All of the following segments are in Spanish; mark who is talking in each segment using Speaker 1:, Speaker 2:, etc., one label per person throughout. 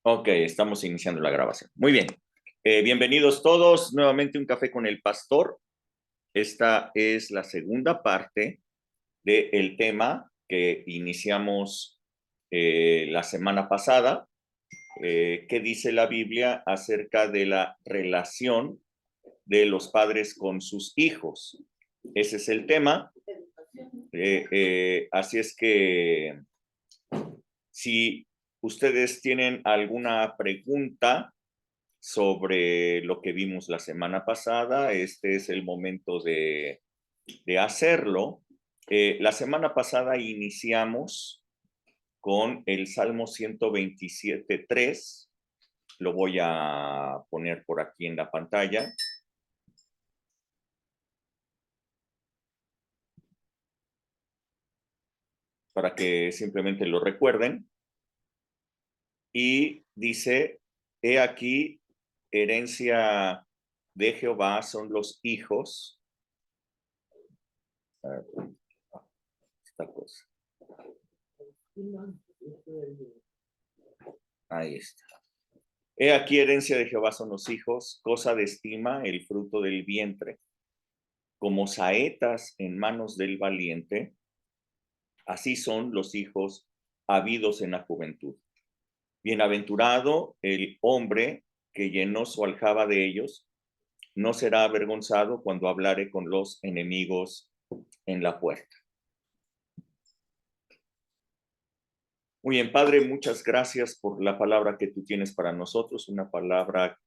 Speaker 1: Ok, estamos iniciando la grabación. Muy bien. Bienvenidos todos nuevamente a Un Café con el Pastor. Esta es la segunda parte del tema que iniciamos la semana pasada. ¿Qué dice la Biblia acerca de la relación de los padres con sus hijos? Ese es el tema. Así es que si ustedes tienen alguna pregunta sobre lo que vimos la semana pasada, este es el momento de hacerlo. La semana pasada iniciamos con el Salmo 127.3. Lo voy a poner por aquí en la pantalla para que simplemente lo recuerden. Y dice, he aquí, herencia de Jehová son los hijos. Esta cosa. Ahí está. He aquí, herencia de Jehová son los hijos, cosa de estima el fruto del vientre. Como saetas en manos del valiente, así son los hijos habidos en la juventud. Bienaventurado el hombre que llenó su aljaba de ellos, no será avergonzado cuando hablare con los enemigos en la puerta. Muy bien, Padre, muchas gracias por la palabra que tú tienes para nosotros, una palabra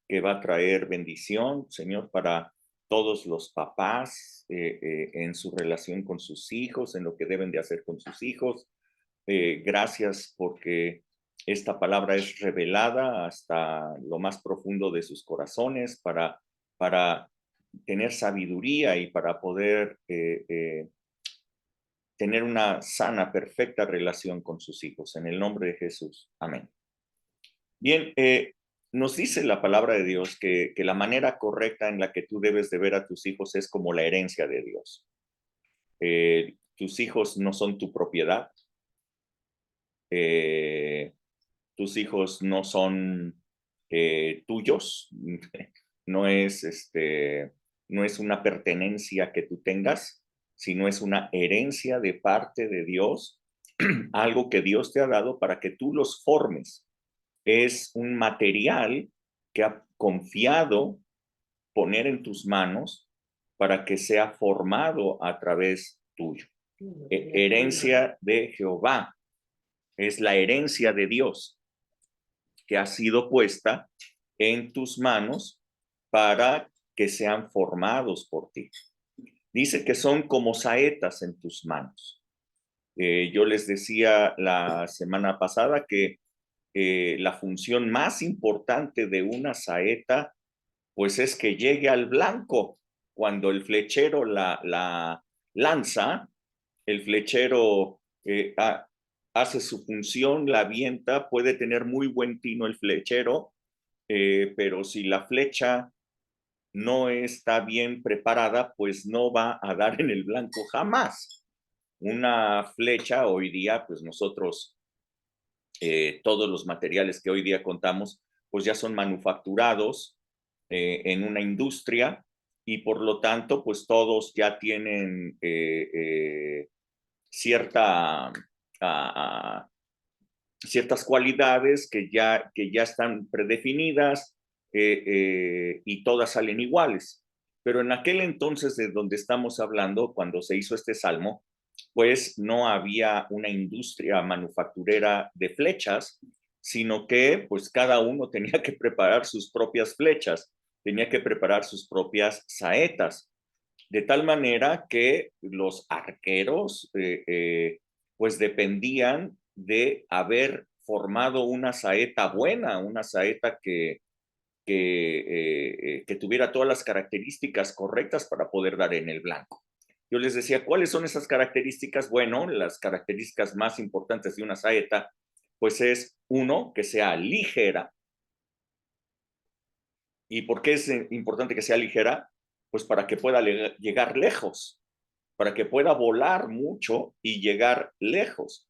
Speaker 1: que va a traer bendición, Señor, para todos los papás en su relación con sus hijos, en lo que deben de hacer con sus hijos. Gracias porque esta palabra es revelada hasta lo más profundo de sus corazones para tener sabiduría y para poder tener una sana, perfecta relación con sus hijos. En el nombre de Jesús. Amén. Bien, nos dice la palabra de Dios que la manera correcta en la que tú debes de ver a tus hijos es como la herencia de Dios. Tus hijos no son tu propiedad. Tus hijos no son tuyos. No es, no es una pertenencia que tú tengas, sino es una herencia de parte de Dios, algo que Dios te ha dado para que tú los formes. Es un material que ha confiado poner en tus manos para que sea formado a través tuyo. Herencia de Jehová es la herencia de Dios que ha sido puesta en tus manos para que sean formados por ti. Dice que son como saetas en tus manos. Yo les decía la semana pasada que la función más importante de una saeta, pues es que llegue al blanco. Cuando el flechero la lanza, el flechero hace su función, la avienta, puede tener muy buen tino el flechero, pero si la flecha no está bien preparada, pues no va a dar en el blanco jamás. Una flecha hoy día, pues nosotros todos los materiales que hoy día contamos, pues ya son manufacturados en una industria y por lo tanto, pues todos ya tienen cierta, ciertas cualidades que ya están predefinidas y todas salen iguales. Pero en aquel entonces de donde estamos hablando, cuando se hizo este salmo, pues no había una industria manufacturera de flechas, sino que pues cada uno tenía que preparar sus propias flechas, tenía que preparar sus propias saetas, de tal manera que los arqueros pues dependían de haber formado una saeta buena, una saeta que tuviera todas las características correctas para poder dar en el blanco. Yo les decía, ¿cuáles son esas características? Bueno, las características más importantes de una saeta, pues es, uno, que sea ligera. ¿Y por qué es importante que sea ligera? Pues para que pueda llegar lejos, para que pueda volar mucho y llegar lejos.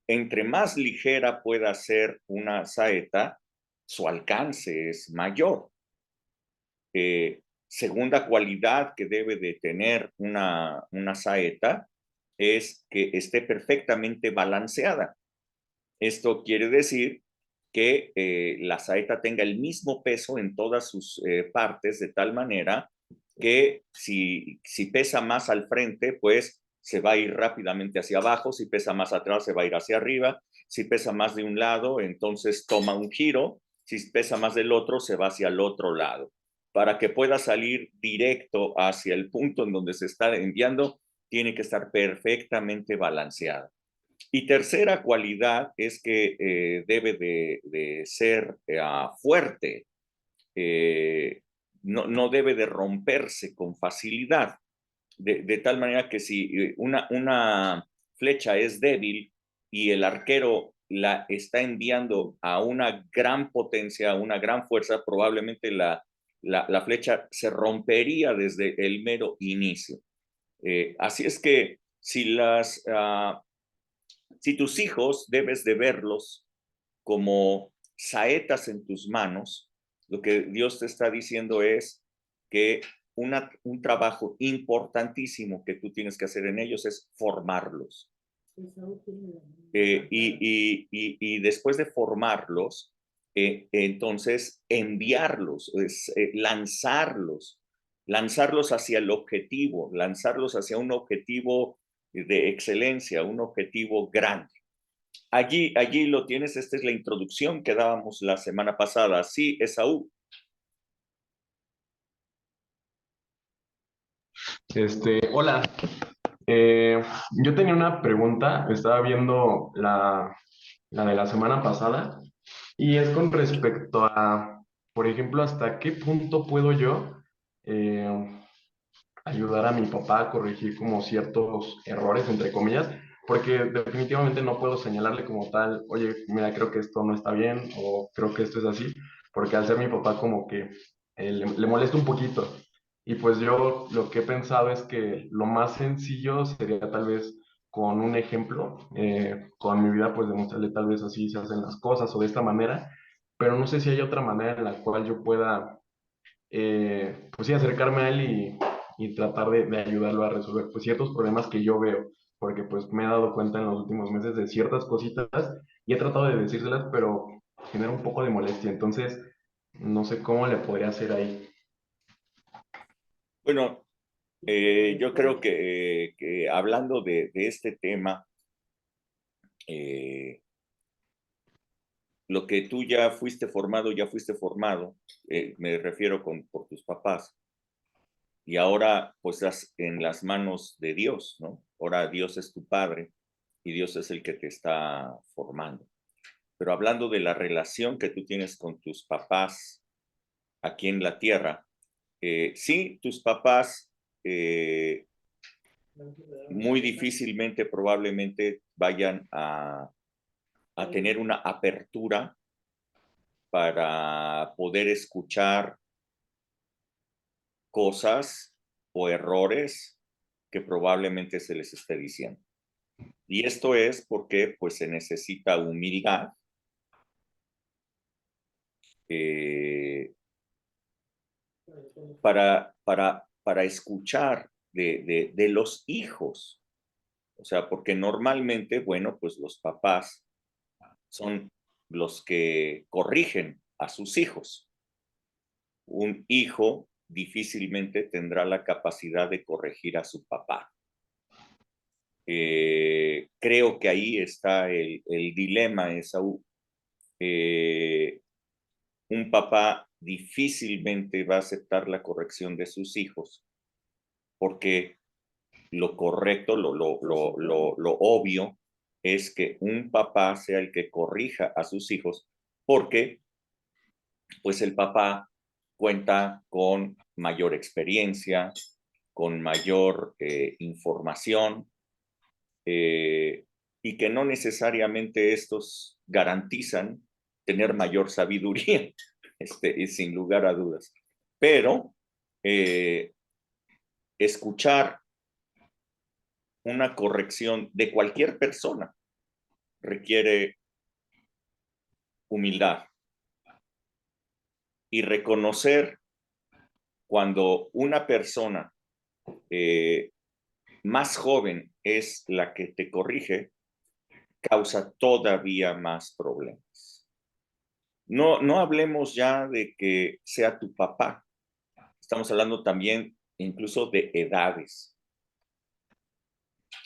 Speaker 1: entre más ligera pueda ser una saeta, su alcance es mayor. Segunda cualidad que debe de tener una saeta es que esté perfectamente balanceada. Esto quiere decir que la saeta tenga el mismo peso en todas sus partes, de tal manera que si pesa más al frente, pues se va a ir rápidamente hacia abajo; si pesa más atrás, se va a ir hacia arriba; si pesa más de un lado, entonces toma un giro; si pesa más del otro, se va hacia el otro lado. Para que pueda salir directo hacia el punto en donde se está enviando, tiene que estar perfectamente balanceada. Y tercera cualidad es que debe de ser fuerte. No debe de romperse con facilidad, de tal manera que si una flecha es débil y el arquero la está enviando a una gran potencia, a una gran fuerza, probablemente la flecha se rompería desde el mero inicio. Así es que si tus hijos debes de verlos como saetas en tus manos, lo que Dios te está diciendo es que un trabajo importantísimo que tú tienes que hacer en ellos es formarlos. Y después de formarlos, entonces enviarlos, lanzarlos hacia el objetivo, lanzarlos hacia un objetivo de excelencia, un objetivo grande. Allí lo tienes. Esta es la introducción que dábamos la semana pasada. Sí, Esaú.
Speaker 2: Hola. Yo tenía una pregunta, estaba viendo la de la semana pasada y es con respecto a, por ejemplo, hasta qué punto puedo yo eh, ayudar a mi papá a corregir como ciertos errores, entre comillas, porque definitivamente no puedo señalarle como tal, oye, mira, creo que esto no está bien o creo que esto es así, porque al ser mi papá como que le molesta un poquito. Y pues yo lo que he pensado es que lo más sencillo sería tal vez con un ejemplo, con mi vida, pues demostrarle tal vez así se hacen las cosas o de esta manera, pero no sé si hay otra manera en la cual yo pueda, pues sí, acercarme a él y tratar de ayudarlo a resolver pues ciertos problemas que yo veo, porque pues me he dado cuenta en los últimos meses de ciertas cositas y he tratado de decírselas, pero genera un poco de molestia, entonces no sé cómo le podría hacer ahí.
Speaker 1: Bueno, yo creo que hablando de este tema, eh, lo que tú ya fuiste formado, me refiero por tus papás, y ahora pues estás en las manos de Dios, ¿no? Ahora Dios es tu padre y Dios es el que te está formando. Pero hablando de la relación que tú tienes con tus papás aquí en la tierra, sí, tus papás muy difícilmente probablemente vayan a tener una apertura para poder escuchar cosas o errores que probablemente se les esté diciendo. Y esto es porque pues se necesita humildad, eh, para escuchar de los hijos. O sea, porque normalmente, bueno, pues los papás son los que corrigen a sus hijos. Un hijo difícilmente tendrá la capacidad de corregir a su papá. Creo que ahí está el dilema, Esaú. Eh, un papá difícilmente va a aceptar la corrección de sus hijos, porque lo correcto, lo obvio, es que un papá sea el que corrija a sus hijos, porque pues el papá cuenta con mayor experiencia, con mayor información, y que no necesariamente estos garantizan tener mayor sabiduría, y sin lugar a dudas. Pero eh, escuchar una corrección de cualquier persona, requiere humildad y reconocer cuando una persona más joven es la que te corrige, causa todavía más problemas. No hablemos ya de que sea tu papá. Estamos hablando también incluso de edades.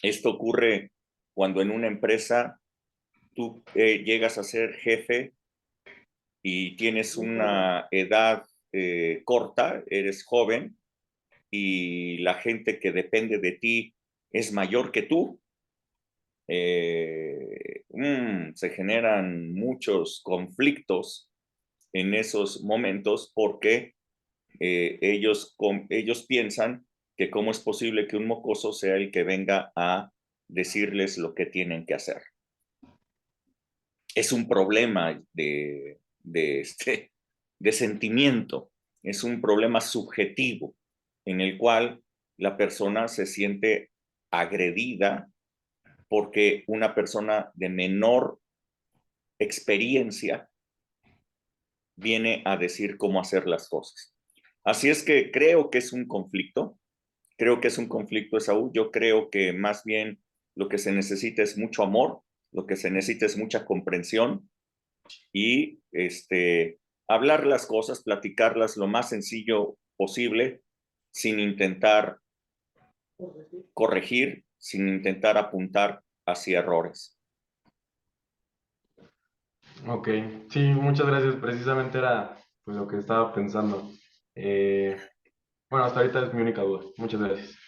Speaker 1: Esto ocurre cuando en una empresa tú llegas a ser jefe y tienes una edad corta, eres joven y la gente que depende de ti es mayor que tú. Se generan muchos conflictos en esos momentos porque ellos piensan que cómo es posible que un mocoso sea el que venga a decirles lo que tienen que hacer. Es un problema de sentimiento, es un problema subjetivo en el cual la persona se siente agredida porque una persona de menor experiencia viene a decir cómo hacer las cosas. Así es que creo que es un conflicto, Esaú. Yo creo que más bien lo que se necesita es mucho amor, lo que se necesita es mucha comprensión y hablar las cosas, platicarlas lo más sencillo posible, sin intentar corregir, sin intentar apuntar hacia errores.
Speaker 2: Ok, sí, muchas gracias. Precisamente era pues lo que estaba pensando. Eh, bueno, hasta ahorita es mi única duda. Muchas gracias.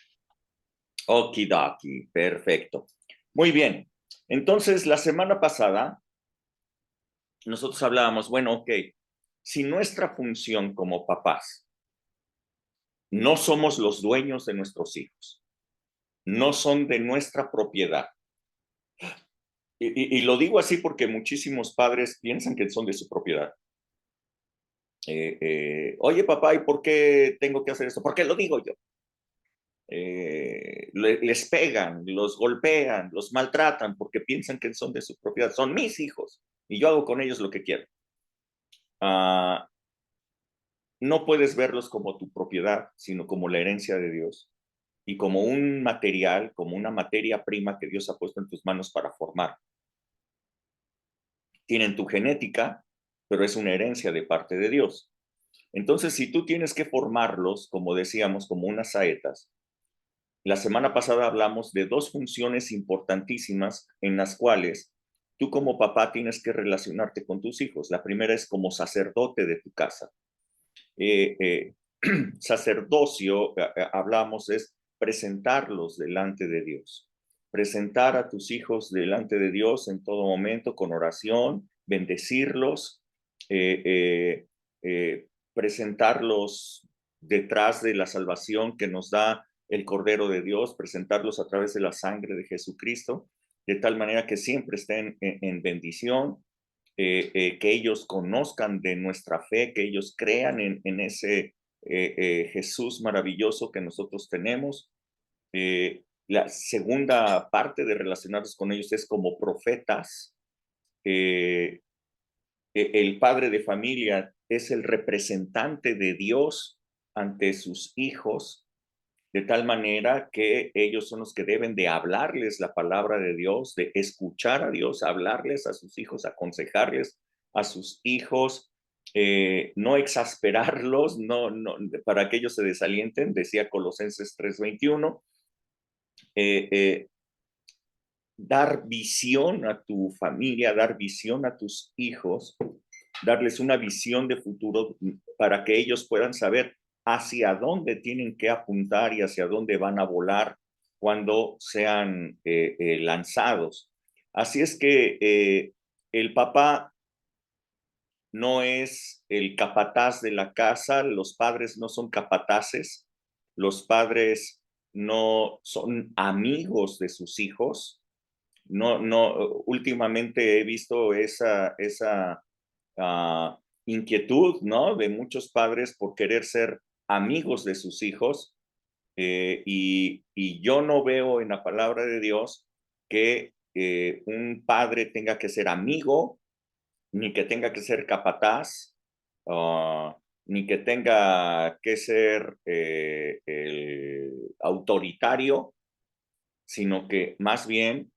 Speaker 1: Okidoki, perfecto. Muy bien. Entonces, la semana pasada, nosotros hablábamos, bueno, ok, si nuestra función como papás no somos los dueños de nuestros hijos, no son de nuestra propiedad. Y lo digo así porque muchísimos padres piensan que son de su propiedad. Oye, papá, ¿y por qué tengo que hacer esto? ¿Por qué lo digo yo? Les pegan, los golpean, los maltratan porque piensan que son de su propiedad. Son mis hijos y yo hago con ellos lo que quiero. No puedes verlos como tu propiedad, sino como la herencia de Dios y como un material, como una materia prima que Dios ha puesto en tus manos para formar. Tienen tu genética, pero es una herencia de parte de Dios. Entonces, si tú tienes que formarlos, como decíamos, como unas saetas, la semana pasada hablamos de dos funciones importantísimas en las cuales tú como papá tienes que relacionarte con tus hijos. La primera es como sacerdote de tu casa. Sacerdocio, hablamos, es presentarlos delante de Dios. Presentar a tus hijos delante de Dios en todo momento con oración, bendecirlos, presentarlos detrás de la salvación que nos da el Cordero de Dios, presentarlos a través de la sangre de Jesucristo, de tal manera que siempre estén en bendición, que ellos conozcan de nuestra fe, que ellos crean en ese Jesús maravilloso que nosotros tenemos. La segunda parte de relacionarnos con ellos es como profetas. El padre de familia es el representante de Dios ante sus hijos, de tal manera que ellos son los que deben de hablarles la palabra de Dios, de escuchar a Dios, hablarles a sus hijos, aconsejarles a sus hijos, no exasperarlos, para que ellos se desalienten, decía Colosenses 3:21, dar visión a tu familia, dar visión a tus hijos, darles una visión de futuro para que ellos puedan saber hacia dónde tienen que apuntar y hacia dónde van a volar cuando sean lanzados. Así es que el papá no es el capataz de la casa, los padres no son capataces, los padres no son amigos de sus hijos. Últimamente he visto esa inquietud, ¿no? De muchos padres por querer ser amigos de sus hijos, y yo no veo en la palabra de Dios que un padre tenga que ser amigo, ni que tenga que ser capataz, ni que tenga que ser el autoritario, sino que más bien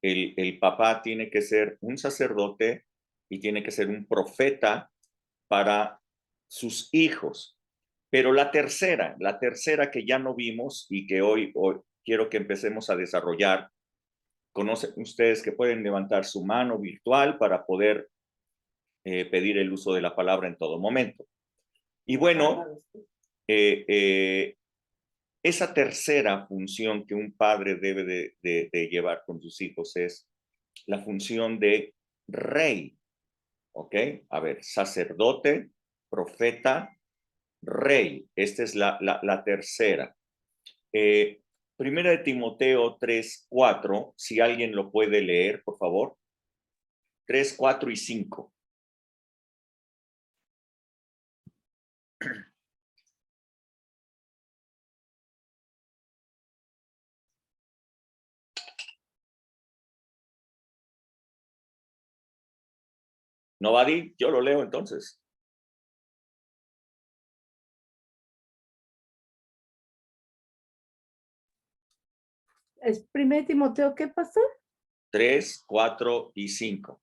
Speaker 1: el papá tiene que ser un sacerdote y tiene que ser un profeta para sus hijos. Pero la tercera que ya no vimos y que hoy quiero que empecemos a desarrollar, conocen ustedes que pueden levantar su mano virtual para poder pedir el uso de la palabra en todo momento. Y bueno, esa tercera función que un padre debe de llevar con sus hijos es la función de rey. ¿Ok? A ver, sacerdote, profeta, rey. Esta es la tercera. Primera de Timoteo 3:4, si alguien lo puede leer, por favor. 3, 4 y 5. ¿No va a ir? Yo lo leo entonces.
Speaker 3: ¿Es 1 Timoteo qué, pastor?
Speaker 1: 3, 4 y 5.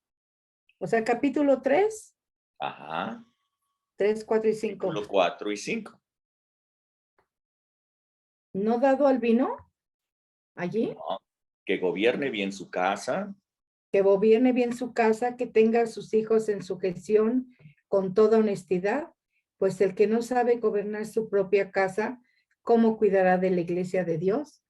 Speaker 3: O sea, capítulo 3,
Speaker 1: Ajá.
Speaker 3: 3, 4 y 5.
Speaker 1: Capítulo 4 y 5.
Speaker 3: ¿No dado al vino? Allí.
Speaker 1: No, que gobierne bien su casa.
Speaker 3: Que gobierne bien su casa, que tenga a sus hijos en sujeción con toda honestidad, pues el que no sabe gobernar su propia casa, ¿cómo cuidará de la iglesia de Dios?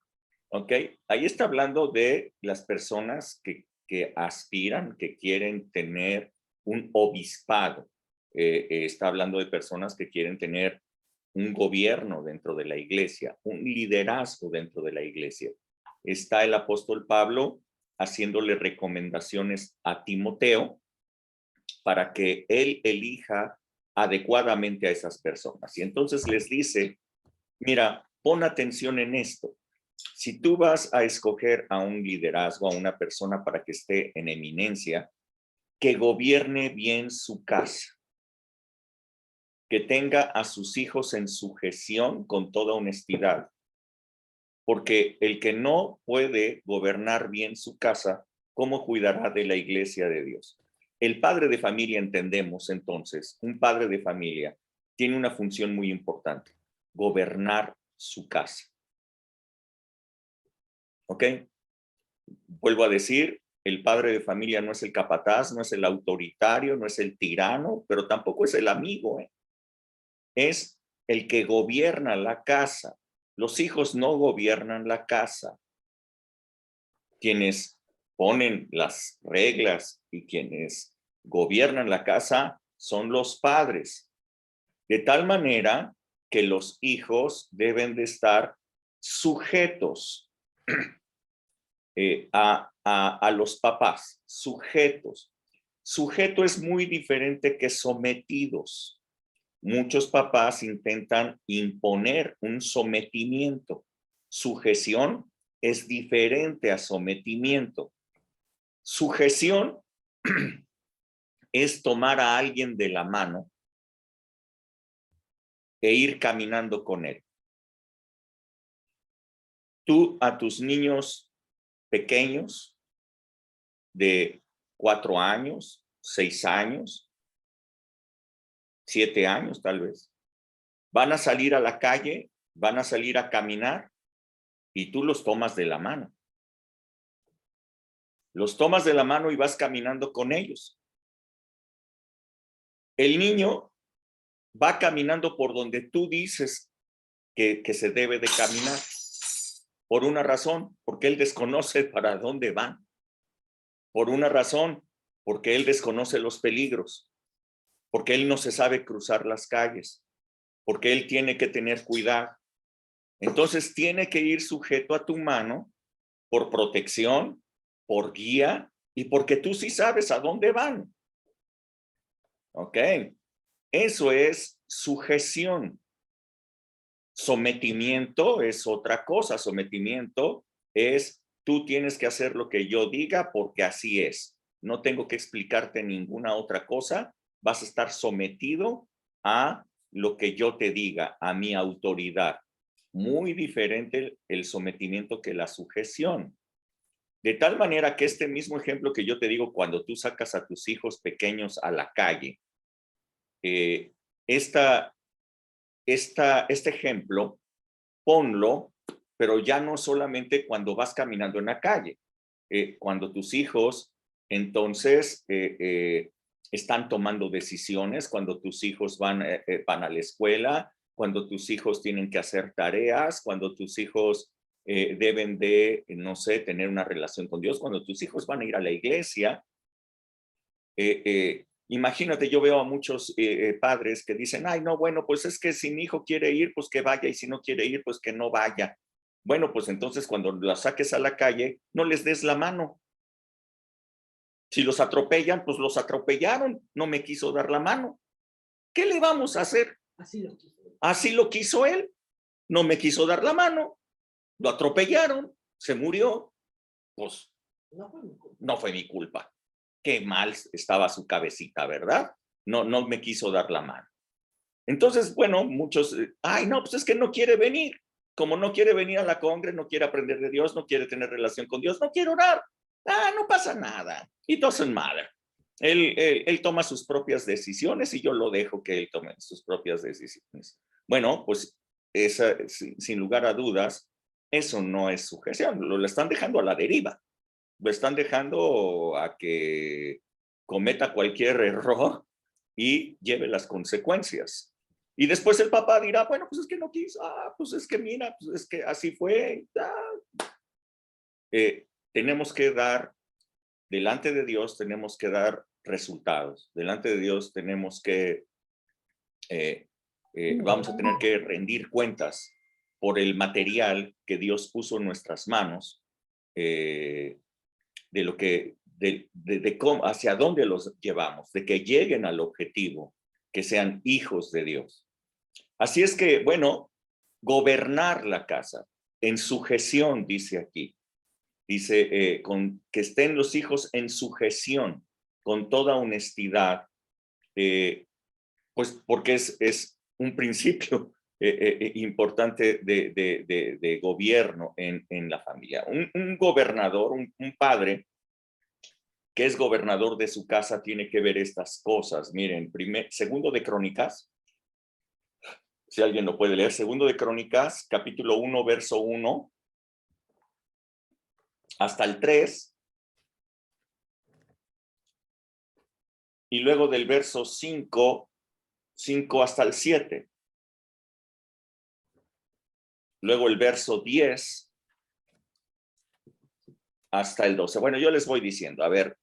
Speaker 1: Ok, ahí está hablando de las personas que aspiran, que quieren tener un obispado. Está hablando de personas que quieren tener un gobierno dentro de la iglesia, un liderazgo dentro de la iglesia. Está el apóstol Pablo haciéndole recomendaciones a Timoteo para que él elija adecuadamente a esas personas. Y entonces les dice, mira, pon atención en esto. Si tú vas a escoger a un liderazgo, a una persona para que esté en eminencia, que gobierne bien su casa, que tenga a sus hijos en sujeción con toda honestidad, porque el que no puede gobernar bien su casa, ¿cómo cuidará de la iglesia de Dios? El padre de familia, entendemos entonces, un padre de familia tiene una función muy importante, gobernar su casa. ¿Ok? Vuelvo a decir, el padre de familia no es el capataz, no es el autoritario, no es el tirano, pero tampoco es el amigo, ¿eh? Es el que gobierna la casa. Los hijos no gobiernan la casa. Quienes ponen las reglas y quienes gobiernan la casa son los padres. De tal manera que los hijos deben de estar sujetos a los papás, sujetos. Sujeto es muy diferente que sometidos. Muchos papás intentan imponer un sometimiento. Sujeción es diferente a sometimiento. Sujeción es tomar a alguien de la mano e ir caminando con él. Tú a tus niños pequeños de 4 años, 6 años, 7 años tal vez, van a salir a la calle, van a salir a caminar y tú los tomas de la mano. Los tomas de la mano y vas caminando con ellos. El niño va caminando por donde tú dices que se debe de caminar. Por una razón, porque él desconoce para dónde van. Por una razón, porque él desconoce los peligros. Porque él no se sabe cruzar las calles. Porque él tiene que tener cuidado. Entonces tiene que ir sujeto a tu mano por protección, por guía y porque tú sí sabes a dónde van. ¿Ok? Eso es sujeción. Sometimiento es otra cosa. Sometimiento es tú tienes que hacer lo que yo diga porque así es. No tengo que explicarte ninguna otra cosa. Vas a estar sometido a lo que yo te diga, a mi autoridad. Muy diferente el sometimiento que la sujeción. De tal manera que este mismo ejemplo que yo te digo, cuando tú sacas a tus hijos pequeños a la calle, este ejemplo, ponlo, pero ya no solamente cuando vas caminando en la calle, cuando tus hijos entonces están tomando decisiones, cuando tus hijos van a la escuela, cuando tus hijos tienen que hacer tareas, cuando tus hijos deben de, no sé, tener una relación con Dios, cuando tus hijos van a ir a la iglesia. Imagínate, yo veo a muchos padres que dicen, ay, no, bueno, pues es que si mi hijo quiere ir, pues que vaya, y si no quiere ir, pues que no vaya. Bueno, pues entonces cuando los saques a la calle, no les des la mano. Si los atropellan, pues los atropellaron, no me quiso dar la mano. ¿Qué le vamos a hacer? Así lo quiso él, no me quiso dar la mano, lo atropellaron, se murió, pues no fue mi culpa. Qué mal estaba su cabecita, ¿verdad? No me quiso dar la mano. Entonces, bueno, muchos, ay, no, pues es que no quiere venir. Como no quiere venir a la congre, no quiere aprender de Dios, no quiere tener relación con Dios, no quiere orar. Ah, no pasa nada. It doesn't matter. Él toma sus propias decisiones y yo lo dejo que él tome sus propias decisiones. Bueno, pues esa, sin lugar a dudas, eso no es sujeción. Lo están dejando a la deriva. Lo están dejando a que cometa cualquier error y lleve las consecuencias. Y después el papá dirá, bueno, pues es que no quiso, pues es que mira, pues es que así fue. Tenemos que dar, delante de Dios tenemos que dar resultados. Delante de Dios tenemos que, vamos a tener que rendir cuentas por el material que Dios puso en nuestras manos, de lo que, de cómo, hacia dónde los llevamos, de que lleguen al objetivo, que sean hijos de Dios. Así es que, bueno, gobernar la casa en sujeción, dice aquí. Dice, que estén los hijos en sujeción, con toda honestidad, pues porque es un principio importante de gobierno en la familia. Un gobernador, un padre que es gobernador de su casa tiene que ver estas cosas. Miren, segundo de Crónicas, si alguien lo puede leer, segundo de Crónicas, capítulo 1, verso 1, hasta el 3, y luego del verso 5 hasta el 7. Luego el verso 10 hasta el 12. Bueno, yo les voy diciendo, a ver,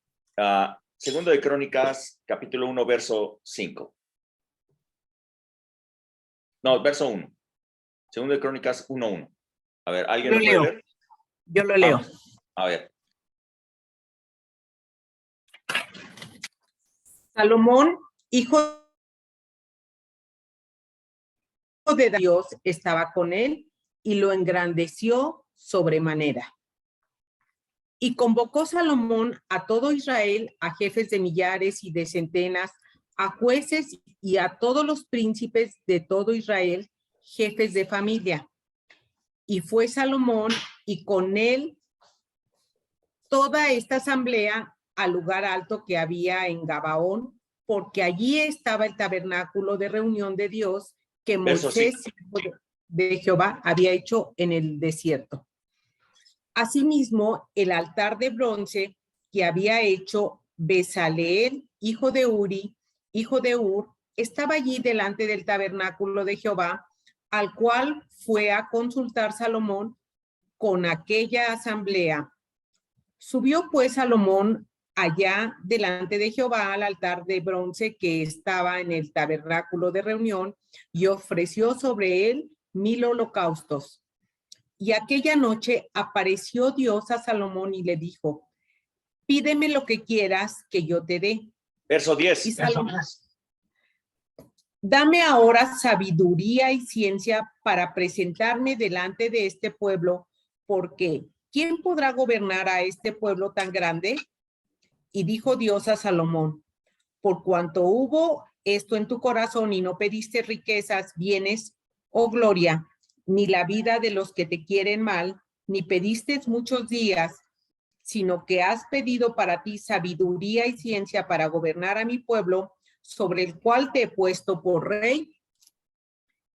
Speaker 1: segundo de Crónicas, capítulo 1, verso 5. No, verso 1. Segundo de Crónicas 1:1. A ver, ¿alguien lo puede leer?
Speaker 4: Yo lo leo.
Speaker 1: A ver.
Speaker 4: Salomón, hijo de Dios, estaba con él y lo engrandeció sobremanera. Y convocó Salomón a todo Israel, a jefes de millares y de centenas, a jueces y a todos los príncipes de todo Israel, jefes de familia. Y fue Salomón y con él toda esta asamblea al lugar alto que había en Gabaón, porque allí estaba el tabernáculo de reunión de Dios que Moisés, hijo de Jehová, había hecho en el desierto. Asimismo, el altar de bronce que había hecho Bezaleel, hijo de Uri, hijo de Ur, estaba allí delante del tabernáculo de Jehová, al cual fue a consultar Salomón con aquella asamblea. Subió pues Salomón allá delante de Jehová al altar de bronce que estaba en el tabernáculo de reunión y ofreció sobre él 1000 holocaustos. Y aquella noche apareció Dios a Salomón y le dijo, pídeme lo que quieras que yo te dé.
Speaker 1: Verso 10.
Speaker 4: Y Salomón, dame ahora sabiduría y ciencia para presentarme delante de este pueblo, porque ¿quién podrá gobernar a este pueblo tan grande? Y dijo Dios a Salomón, por cuanto hubo esto en tu corazón y no pediste riquezas, bienes o gloria, ni la vida de los que te quieren mal, ni pediste muchos días, sino que has pedido para ti sabiduría y ciencia para gobernar a mi pueblo, sobre el cual te he puesto por rey.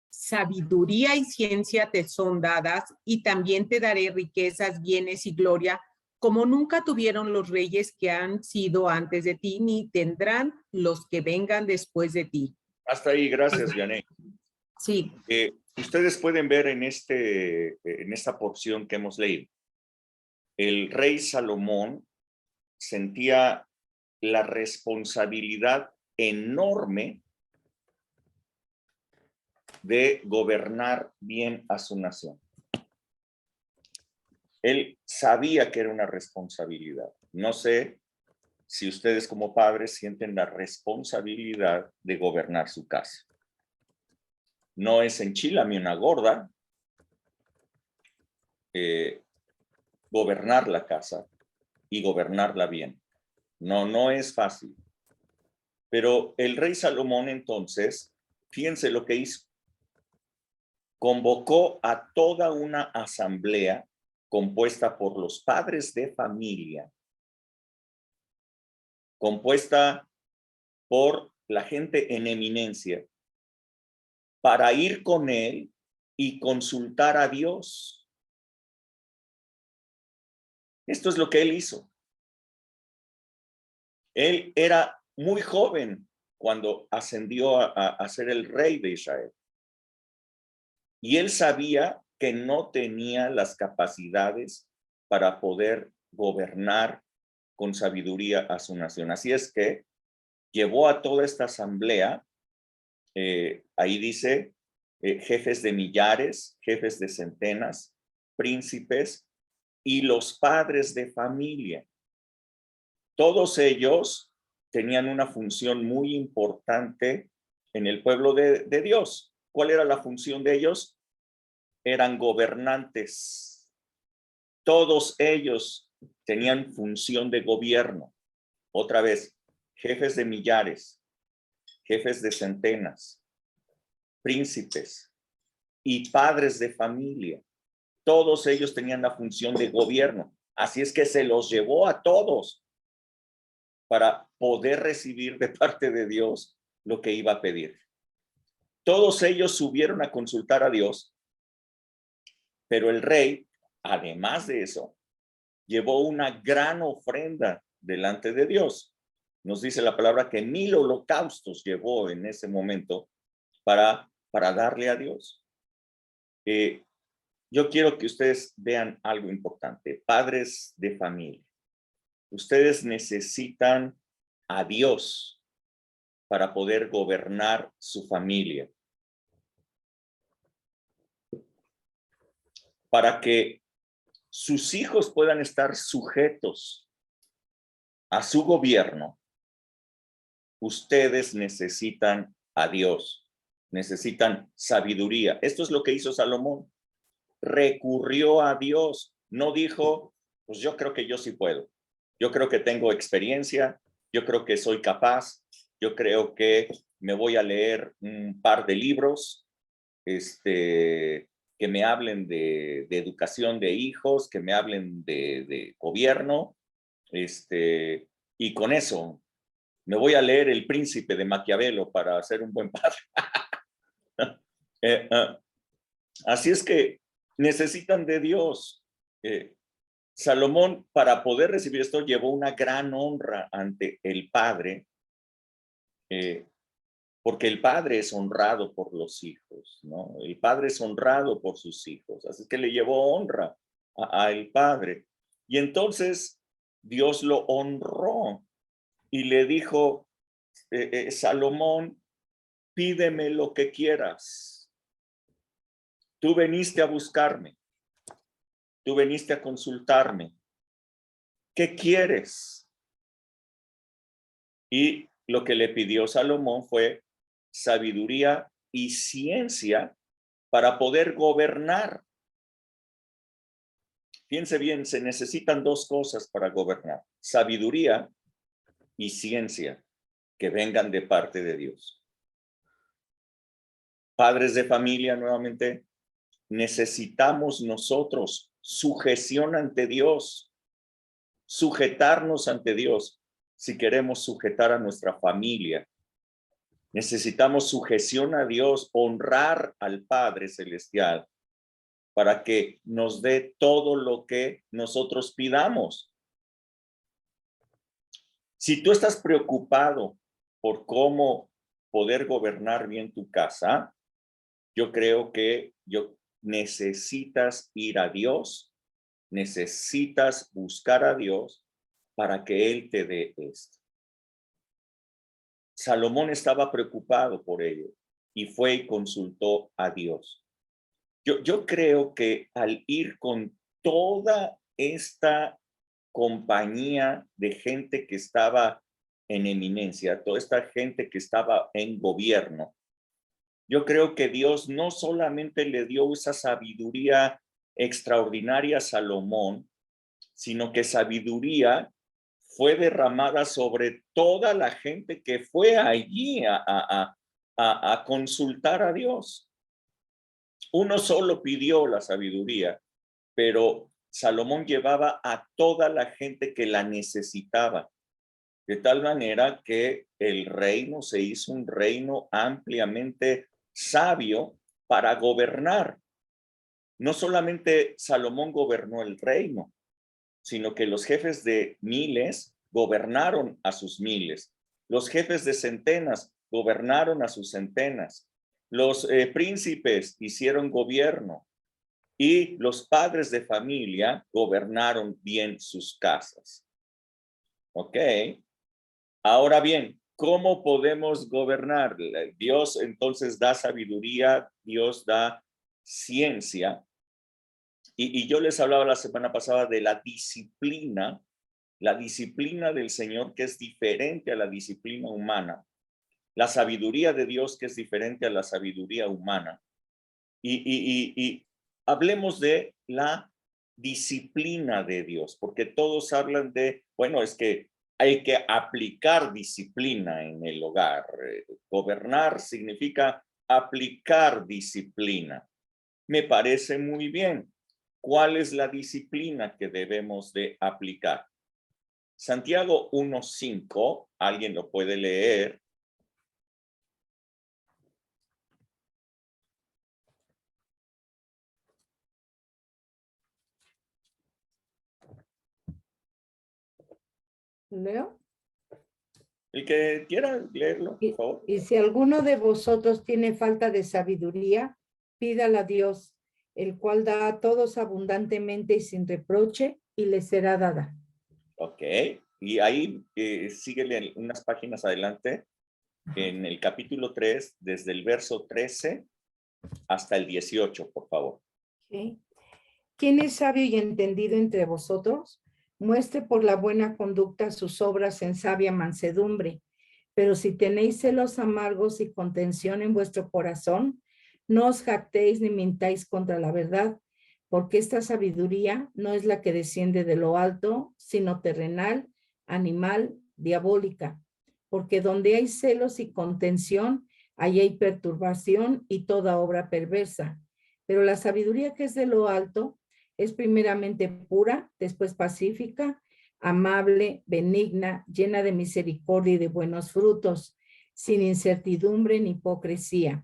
Speaker 4: Sabiduría y ciencia te son dadas, y también te daré riquezas, bienes y gloria, como nunca tuvieron los reyes que han sido antes de ti, ni tendrán los que vengan después de ti.
Speaker 1: Hasta ahí, gracias, Vianey.
Speaker 4: Sí.
Speaker 1: Ustedes pueden ver en esta porción que hemos leído, el rey Salomón sentía la responsabilidad enorme de gobernar bien a su nación. Él sabía que era una responsabilidad. No sé si ustedes como padres sienten la responsabilidad de gobernar su casa. No es enchilame una gorda gobernar la casa y gobernarla bien. No es fácil. Pero el rey Salomón entonces, fíjense lo que hizo. Convocó a toda una asamblea compuesta por los padres de familia, compuesta por la gente en eminencia, para ir con él y consultar a Dios. Esto es lo que él hizo. Él era muy joven cuando ascendió a ser el rey de Israel. Y él sabía que no tenía las capacidades para poder gobernar con sabiduría a su nación. Así es que llevó a toda esta asamblea, ahí dice, jefes de millares, jefes de centenas, príncipes y los padres de familia. Todos ellos tenían una función muy importante en el pueblo de Dios. ¿Cuál era la función de ellos? Eran gobernantes. Todos ellos tenían función de gobierno. Otra vez, jefes de millares, jefes de centenas, príncipes y padres de familia. Todos ellos tenían la función de gobierno. Así es que se los llevó a todos para poder recibir de parte de Dios lo que iba a pedir. Todos ellos subieron a consultar a Dios, pero el rey, además de eso, llevó una gran ofrenda delante de Dios. Nos dice la palabra que 1000 holocaustos llevó en ese momento para darle a Dios. Yo quiero que ustedes vean algo importante. Padres de familia, ustedes necesitan a Dios para poder gobernar su familia. Para que sus hijos puedan estar sujetos a su gobierno, ustedes necesitan a Dios, necesitan sabiduría. Esto es lo que hizo Salomón. Recurrió a Dios, no dijo, pues yo creo que yo sí puedo. Yo creo que tengo experiencia, yo creo que soy capaz, yo creo que me voy a leer un par de libros, que me hablen de educación de hijos, que me hablen de gobierno, y con eso me voy a leer El Príncipe de Maquiavelo para ser un buen padre. Así es que necesitan de Dios. Salomón, para poder recibir esto, llevó una gran honra ante el Padre, porque el Padre es honrado por los hijos, ¿no? El Padre es honrado por sus hijos, así que le llevó honra al Padre. Y entonces Dios lo honró y le dijo, Salomón, pídeme lo que quieras. Tú veniste a buscarme. Tú veniste a consultarme. ¿Qué quieres? Y lo que le pidió Salomón fue sabiduría y ciencia para poder gobernar. Piense bien, se necesitan dos cosas para gobernar: sabiduría y ciencia que vengan de parte de Dios. Padres de familia, nuevamente, necesitamos nosotros sujeción ante Dios, sujetarnos ante Dios si queremos sujetar a nuestra familia. Necesitamos sujeción a Dios, honrar al Padre Celestial para que nos dé todo lo que nosotros pidamos. Si tú estás preocupado por cómo poder gobernar bien tu casa, yo creo que necesitas ir a Dios, necesitas buscar a Dios para que Él te dé esto. Salomón estaba preocupado por ello y fue y consultó a Dios. Yo creo que al ir con toda esta compañía de gente que estaba en eminencia, toda esta gente que estaba en gobierno, yo creo que Dios no solamente le dio esa sabiduría extraordinaria a Salomón, sino que sabiduría fue derramada sobre toda la gente que fue allí a consultar a Dios. Uno solo pidió la sabiduría, pero Salomón llevaba a toda la gente que la necesitaba, de tal manera que el reino se hizo un reino ampliamente sabio para gobernar. No solamente Salomón gobernó el reino, sino que los jefes de miles gobernaron a sus miles. Los jefes de centenas gobernaron a sus centenas. Los príncipes hicieron gobierno y los padres de familia gobernaron bien sus casas. ¿Ok? Ahora bien, ¿cómo podemos gobernar? Dios entonces da sabiduría, Dios da ciencia. Y yo les hablaba la semana pasada de la disciplina del Señor, que es diferente a la disciplina humana, la sabiduría de Dios, que es diferente a la sabiduría humana. Y hablemos de la disciplina de Dios, porque todos hablan de, bueno, es que hay que aplicar disciplina en el hogar. Gobernar significa aplicar disciplina. Me parece muy bien. ¿Cuál es la disciplina que debemos de aplicar? Santiago 1:5, ¿alguien lo puede leer?
Speaker 3: ¿Leo?
Speaker 1: El que quiera leerlo, por favor.
Speaker 3: Y si alguno de vosotros tiene falta de sabiduría, pídala a Dios, el cual da a todos abundantemente y sin reproche, y le será dada.
Speaker 1: Ok, y ahí síguele unas páginas adelante, en el capítulo 3, desde el verso 13 hasta el 18, por favor.
Speaker 3: ¿Okay? ¿Quién es sabio y entendido entre vosotros? Muestre por la buena conducta sus obras en sabia mansedumbre. Pero si tenéis celos amargos y contención en vuestro corazón, no os jactéis ni mintáis contra la verdad, porque esta sabiduría no es la que desciende de lo alto, sino terrenal, animal, diabólica. Porque donde hay celos y contención, ahí hay perturbación y toda obra perversa. Pero la sabiduría que es de lo alto es primeramente pura, después pacífica, amable, benigna, llena de misericordia y de buenos frutos, sin incertidumbre ni hipocresía.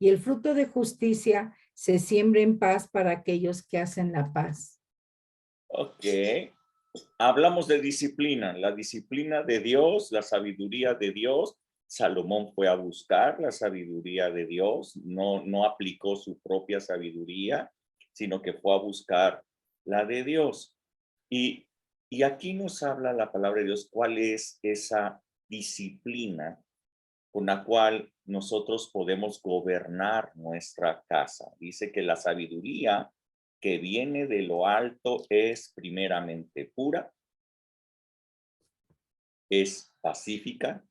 Speaker 3: Y el fruto de justicia se siembra en paz para aquellos que hacen la paz.
Speaker 1: Ok, hablamos de disciplina, la disciplina de Dios, la sabiduría de Dios. Salomón fue a buscar la sabiduría de Dios, no aplicó su propia sabiduría, sino que fue a buscar la de Dios. Y aquí nos habla la palabra de Dios, cuál es esa disciplina con la cual nosotros podemos gobernar nuestra casa. Dice que la sabiduría que viene de lo alto es primeramente pura, es pacífica,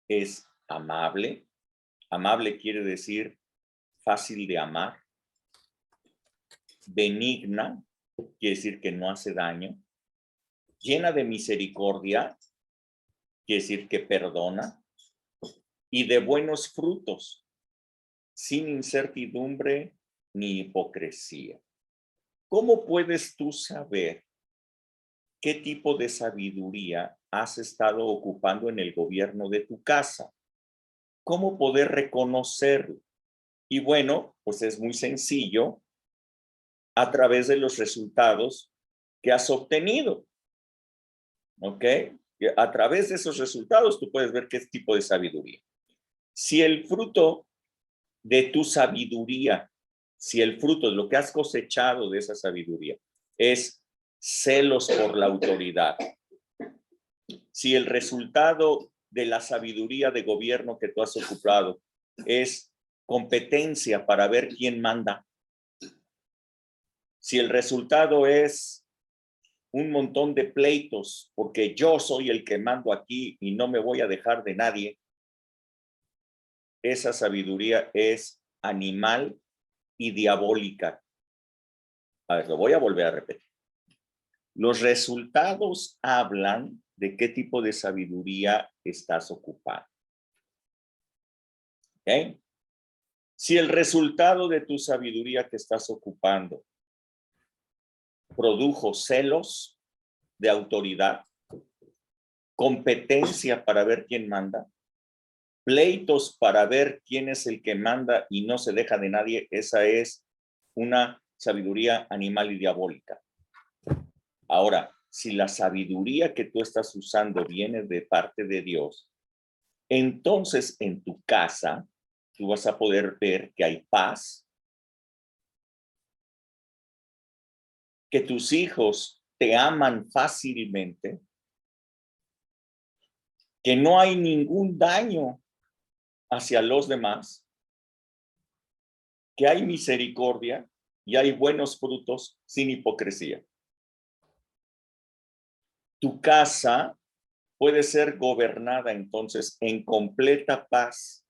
Speaker 1: es amable. Amable quiere decir fácil de amar. benigna, quiere decir que no hace daño, llena de misericordia, quiere decir que perdona, y de buenos frutos, sin incertidumbre ni hipocresía. ¿Cómo puedes tú saber qué tipo de sabiduría has estado ocupando en el gobierno de tu casa? ¿Cómo poder reconocerlo? Y bueno, pues es muy sencillo a través de los resultados que has obtenido. ¿Ok? A través de esos resultados tú puedes ver qué tipo de sabiduría. Si el fruto de tu sabiduría, si el fruto de lo que has cosechado de esa sabiduría es celos por la autoridad, si el resultado de la sabiduría de gobierno que tú has ocupado es competencia para ver quién manda, si el resultado es un montón de pleitos porque yo soy el que mando aquí y no me voy a dejar de nadie, esa sabiduría es animal y diabólica. A ver, lo voy a volver a repetir. Los resultados hablan de qué tipo de sabiduría estás ocupando. ¿Ok? Si el resultado de tu sabiduría que estás ocupando produjo celos de autoridad, competencia para ver quién manda, pleitos para ver quién es el que manda y no se deja de nadie, esa es una sabiduría animal y diabólica. Ahora, si la sabiduría que tú estás usando viene de parte de Dios, entonces en tu casa tú vas a poder ver que hay paz, que tus hijos te aman fácilmente, que no hay ningún daño hacia los demás, que hay misericordia y hay buenos frutos sin hipocresía. Tu casa puede ser gobernada entonces en completa paz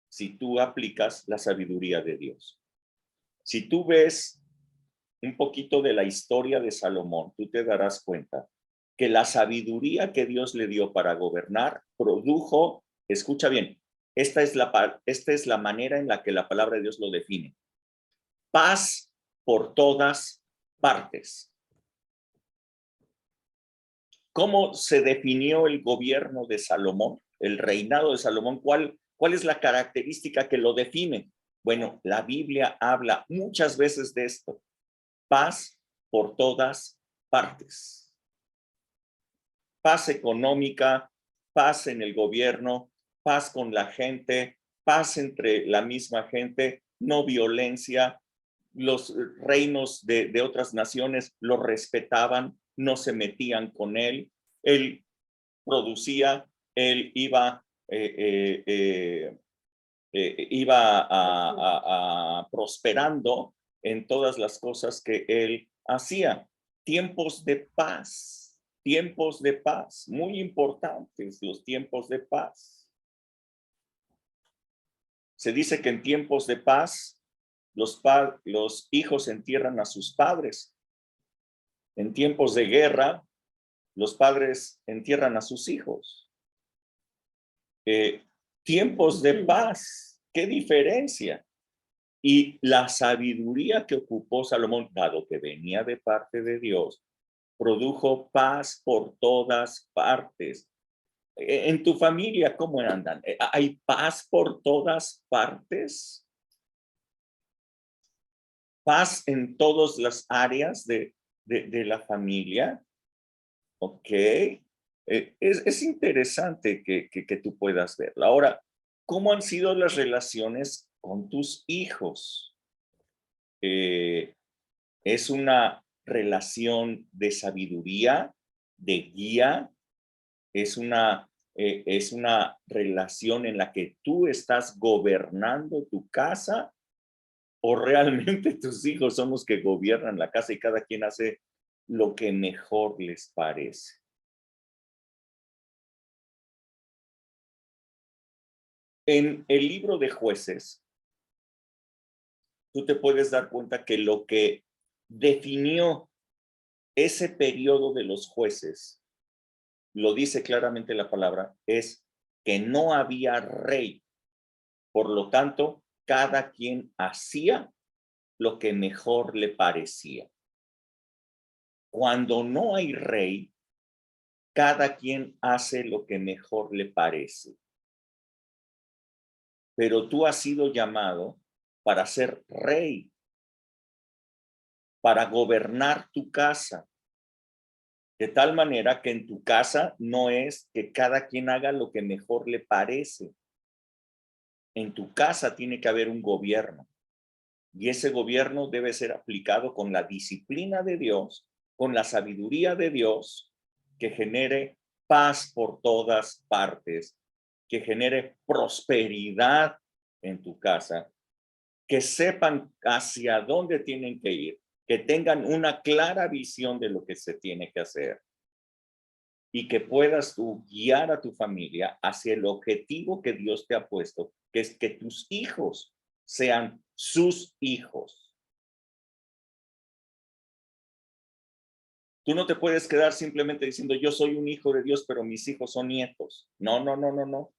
Speaker 1: si tú aplicas la sabiduría de Dios. Si tú ves un poquito de la historia de Salomón, tú te darás cuenta que la sabiduría que Dios le dio para gobernar produjo, escucha bien, esta es la manera en la que la palabra de Dios lo define. Paz por todas partes. ¿Cómo se definió el gobierno de Salomón, el reinado de Salomón? ¿Cuál es la característica que lo define? Bueno, la Biblia habla muchas veces de esto. Paz por todas partes. Paz económica, paz en el gobierno, paz con la gente, paz entre la misma gente, no violencia. Los reinos de otras naciones lo respetaban, no se metían con él. Él producía, él iba prosperando en todas las cosas que él hacía. Tiempos de paz, muy importantes los tiempos de paz. Se dice que en tiempos de paz los hijos entierran a sus padres. En tiempos de guerra, los padres entierran a sus hijos. Tiempos de paz, qué diferencia. Y la sabiduría que ocupó Salomón, dado que venía de parte de Dios, produjo paz por todas partes. En tu familia, ¿cómo andan? ¿Hay paz por todas partes? ¿Paz en todas las áreas de la familia? Ok. Es interesante que tú puedas verlo. Ahora, ¿cómo han sido las relaciones con tus hijos? Es una relación de sabiduría, de guía, es una relación en la que tú estás gobernando tu casa, o realmente tus hijos son los que gobiernan la casa y cada quien hace lo que mejor les parece. En el libro de Jueces, tú te puedes dar cuenta que lo que definió ese periodo de los jueces, lo dice claramente la palabra, es que no había rey. Por lo tanto, cada quien hacía lo que mejor le parecía. Cuando no hay rey, cada quien hace lo que mejor le parece. Pero tú has sido llamado para ser rey, para gobernar tu casa, de tal manera que en tu casa no es que cada quien haga lo que mejor le parece. En tu casa tiene que haber un gobierno, y ese gobierno debe ser aplicado con la disciplina de Dios, con la sabiduría de Dios, que genere paz por todas partes, que genere prosperidad en tu casa, que sepan hacia dónde tienen que ir, que tengan una clara visión de lo que se tiene que hacer y que puedas tú guiar a tu familia hacia el objetivo que Dios te ha puesto, que es que tus hijos sean sus hijos. Tú no te puedes quedar simplemente diciendo, yo soy un hijo de Dios, pero mis hijos son nietos. No, no, no, no, no.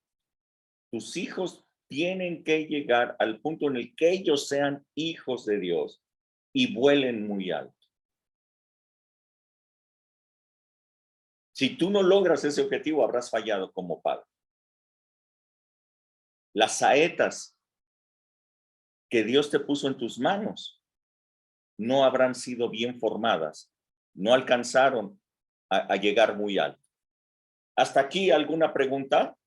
Speaker 1: Tus hijos tienen que llegar al punto en el que ellos sean hijos de Dios y vuelen muy alto. Si tú no logras ese objetivo, habrás fallado como padre. Las saetas que Dios te puso en tus manos no habrán sido bien formadas, no alcanzaron a llegar muy alto. ¿Hasta aquí alguna pregunta?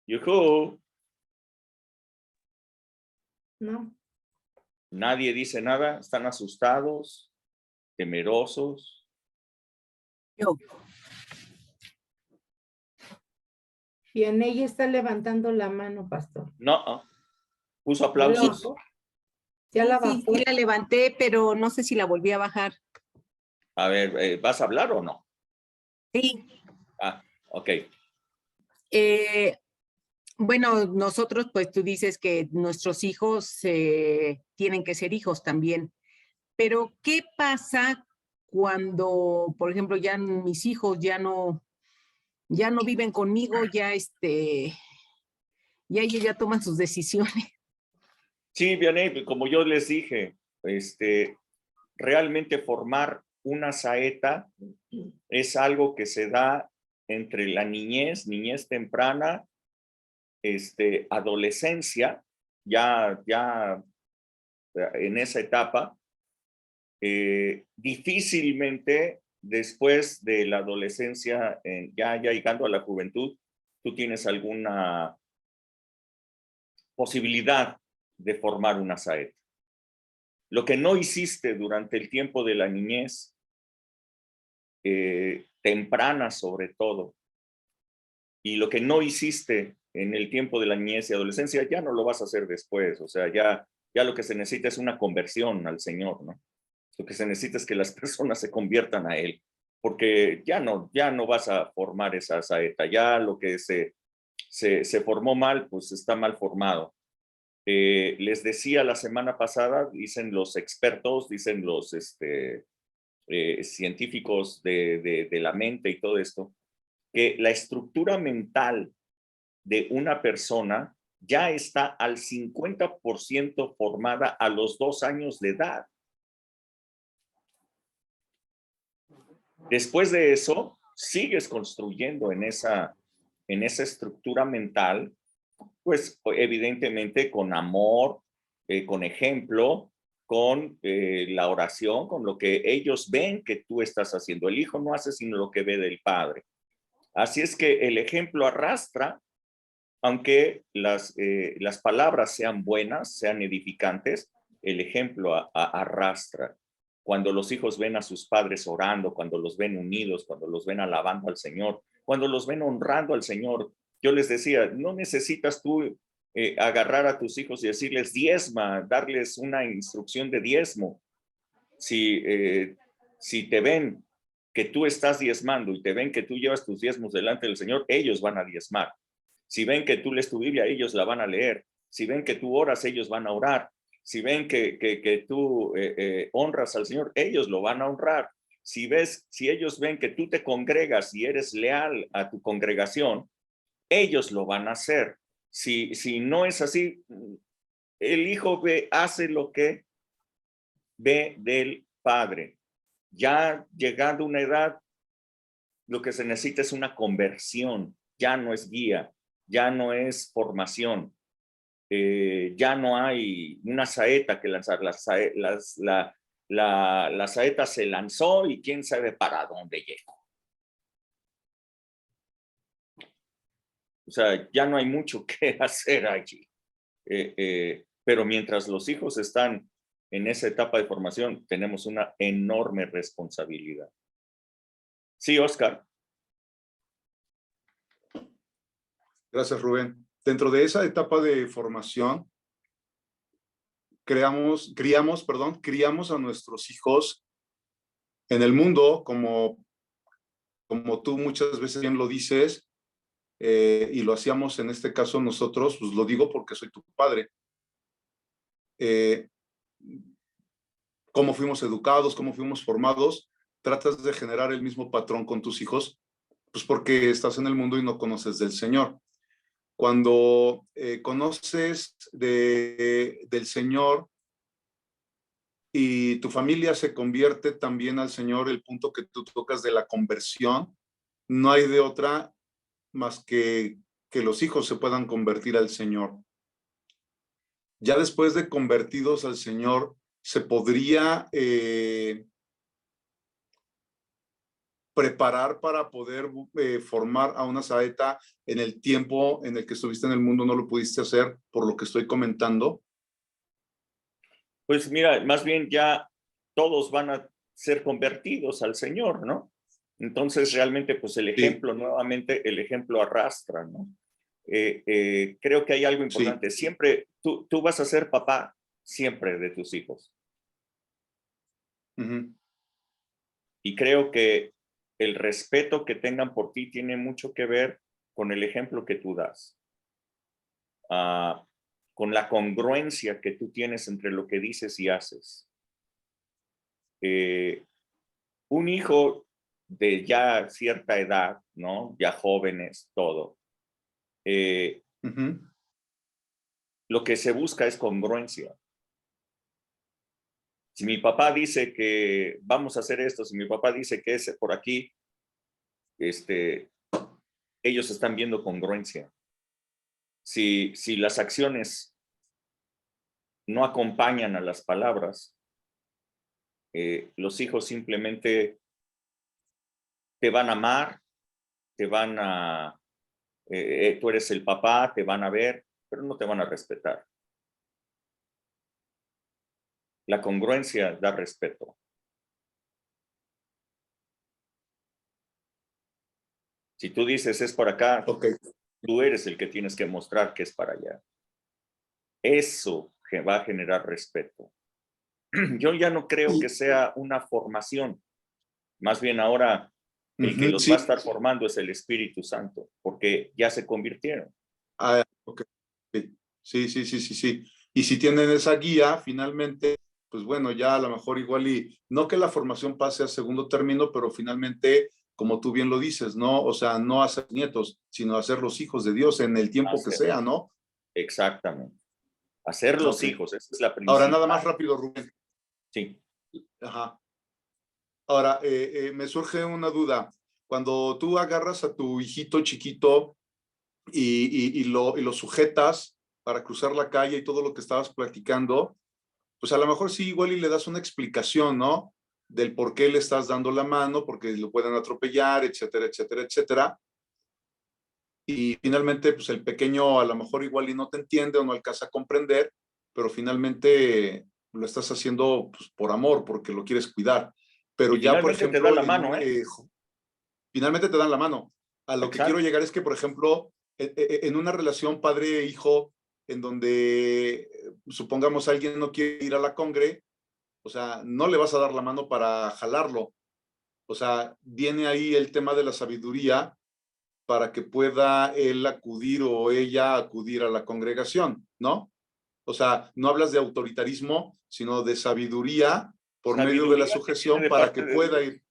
Speaker 1: ¡Yujú!
Speaker 3: ¿No?
Speaker 1: Nadie dice nada, están asustados, temerosos.
Speaker 4: Yo.
Speaker 3: Bien, ella está levantando la mano, pastor.
Speaker 1: No, puso
Speaker 3: ¿Ya la
Speaker 1: aplausos.
Speaker 3: bajó? ¿Ya la
Speaker 4: Sí,
Speaker 3: bajó?
Speaker 4: sí la levanté, pero no sé si la volví a bajar.
Speaker 1: A ver, ¿vas a hablar o no?
Speaker 4: Sí.
Speaker 1: Ah, ok.
Speaker 4: Bueno, nosotros, pues tú dices que nuestros hijos tienen que ser hijos también, pero ¿qué pasa cuando, por ejemplo, ya mis hijos ya no viven conmigo, ya ellos ya toman sus decisiones?
Speaker 1: Sí, Vianey, como yo les dije, realmente formar una saeta es algo que se da entre la niñez temprana, adolescencia, ya en esa etapa, difícilmente después de la adolescencia, ya llegando a la juventud, tú tienes alguna posibilidad de formar una saeta. Lo que no hiciste durante el tiempo de la niñez, temprana sobre todo, y lo que no hiciste en el tiempo de la niñez y adolescencia, ya no lo vas a hacer después. O sea, ya lo que se necesita es una conversión al Señor, ¿no? Lo que se necesita es que las personas se conviertan a Él, porque ya no vas a formar esa saeta. Ya lo que se formó mal, pues está mal formado. Les decía la semana pasada, dicen los expertos, dicen los científicos de la mente y todo esto, que la estructura mental de una persona ya está al 50% formada a los 2 años de edad. Después de eso, sigues construyendo en esa estructura mental, pues evidentemente con amor, con ejemplo, con la oración, con lo que ellos ven que tú estás haciendo. El hijo no hace sino lo que ve del padre. Así es que el ejemplo arrastra, aunque las palabras sean buenas, sean edificantes, el ejemplo arrastra. Cuando los hijos ven a sus padres orando, cuando los ven unidos, cuando los ven alabando al Señor, cuando los ven honrando al Señor, yo les decía, no necesitas tú agarrar a tus hijos y decirles diezma, darles una instrucción de diezmo. Si te ven que tú estás diezmando y te ven que tú llevas tus diezmos delante del Señor, ellos van a diezmar. Si ven que tú lees tu Biblia, ellos la van a leer. Si ven que tú oras, ellos van a orar. Si ven que tú honras al Señor, ellos lo van a honrar. Si ellos ven que tú te congregas y eres leal a tu congregación, ellos lo van a hacer. Si no es así, el hijo hace lo que ve del padre. Ya llegando a una edad, lo que se necesita es una conversión, ya no es guía, ya no es formación, ya no hay una saeta que lanzar, la saeta se lanzó y quién sabe para dónde llegó. O sea, ya no hay mucho que hacer allí. Pero mientras los hijos están en esa etapa de formación, tenemos una enorme responsabilidad. Sí, Oscar.
Speaker 5: Gracias, Rubén. Dentro de esa etapa de formación, criamos a nuestros hijos en el mundo, como tú muchas veces bien lo dices, y lo hacíamos en este caso nosotros, pues lo digo porque soy tu padre. Cómo fuimos educados, cómo fuimos formados, tratas de generar el mismo patrón con tus hijos, pues porque estás en el mundo y no conoces del Señor. Cuando conoces del Señor y tu familia se convierte también al Señor, el punto que tú tocas de la conversión, no hay de otra más que los hijos se puedan convertir al Señor. Ya después de convertidos al Señor, se podría preparar para poder formar a una saeta en el tiempo en el que estuviste en el mundo, no lo pudiste hacer por lo que estoy comentando.
Speaker 1: Pues mira, más bien ya todos van a ser convertidos al Señor, ¿no? Entonces realmente pues el ejemplo, sí. Nuevamente el ejemplo arrastra, ¿no? Creo que hay algo importante. Sí. Siempre, tú vas a ser papá siempre de tus hijos. Y creo que el respeto que tengan por ti tiene mucho que ver con el ejemplo que tú das. Con la congruencia que tú tienes entre lo que dices y haces. Un hijo de ya cierta edad, ¿no? Ya jóvenes, todo. Lo que se busca es congruencia. Si mi papá dice que vamos a hacer esto, si mi papá dice que es por aquí, ellos están viendo congruencia. Si las acciones no acompañan a las palabras, los hijos simplemente te van a amar, te van a... tú eres el papá, te van a ver, pero no te van a respetar. La congruencia da respeto. Si tú dices es por acá,
Speaker 5: okay,
Speaker 1: tú eres el que tienes que mostrar que es para allá. Eso que va a generar respeto. Yo ya no creo que sea una formación. Más bien ahora el que los va a estar formando es el Espíritu Santo, porque ya se convirtieron.
Speaker 5: Okay. Sí. Y si tienen esa guía, finalmente, pues bueno, ya a lo mejor igual y no que la formación pase a segundo término, pero finalmente, como tú bien lo dices, ¿no? O sea, no hacer nietos, sino hacer los hijos de Dios en el tiempo que sea, ¿no?
Speaker 1: Exactamente. Hacer los hijos, esa es la principal.
Speaker 5: Ahora, nada más rápido, Rubén.
Speaker 1: Sí.
Speaker 5: Ajá. Ahora, me surge una duda. Cuando tú agarras a tu hijito chiquito y lo sujetas para cruzar la calle y todo lo que estabas platicando, pues a lo mejor sí, igual y le das una explicación, ¿no? Del por qué le estás dando la mano, porque lo pueden atropellar, etcétera, etcétera, etcétera. Y finalmente, pues el pequeño a lo mejor igual y no te entiende o no alcanza a comprender, pero finalmente lo estás haciendo pues, por amor, porque lo quieres cuidar. Pero
Speaker 1: y
Speaker 5: ya, por ejemplo,
Speaker 1: te dan la mano,
Speaker 5: finalmente te dan la mano. A lo
Speaker 1: Exacto.
Speaker 5: que quiero llegar es que, por ejemplo, en una relación padre-hijo, en donde, supongamos, alguien no quiere ir a la congre, o sea, no le vas a dar la mano para jalarlo. O sea, viene ahí el tema de la sabiduría para que pueda él acudir o ella acudir a la congregación, ¿no? O sea, no hablas de autoritarismo, sino de sabiduría por medio de la
Speaker 1: Sabiduría que viene
Speaker 5: sujeción
Speaker 1: de
Speaker 5: para
Speaker 1: parte
Speaker 5: que
Speaker 1: de
Speaker 5: pueda
Speaker 1: Dios.
Speaker 5: ir.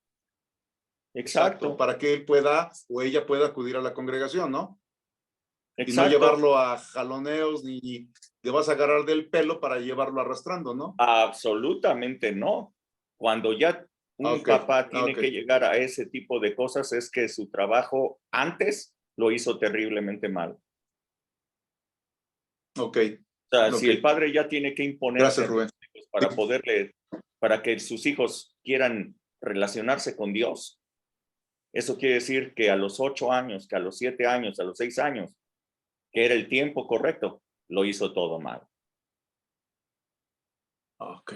Speaker 5: Exacto,
Speaker 1: Exacto,
Speaker 5: para que él pueda o ella pueda acudir a la congregación, ¿no? Y no
Speaker 1: exacto.
Speaker 5: llevarlo a jaloneos ni te vas a agarrar del pelo para llevarlo arrastrando, ¿no?
Speaker 1: Absolutamente no. Cuando ya un papá tiene que llegar a ese tipo de cosas es que su trabajo antes lo hizo terriblemente mal.
Speaker 5: Ok.
Speaker 1: O sea,
Speaker 5: Ok.
Speaker 1: si el padre ya tiene que imponerse
Speaker 5: Gracias,
Speaker 1: a
Speaker 5: Rubén.
Speaker 1: sus hijos para que sus hijos quieran relacionarse con Dios, eso quiere decir que a los 8 años, que a los 7 años, a los 6 años, que era el tiempo correcto, lo hizo todo mal.
Speaker 5: Ok.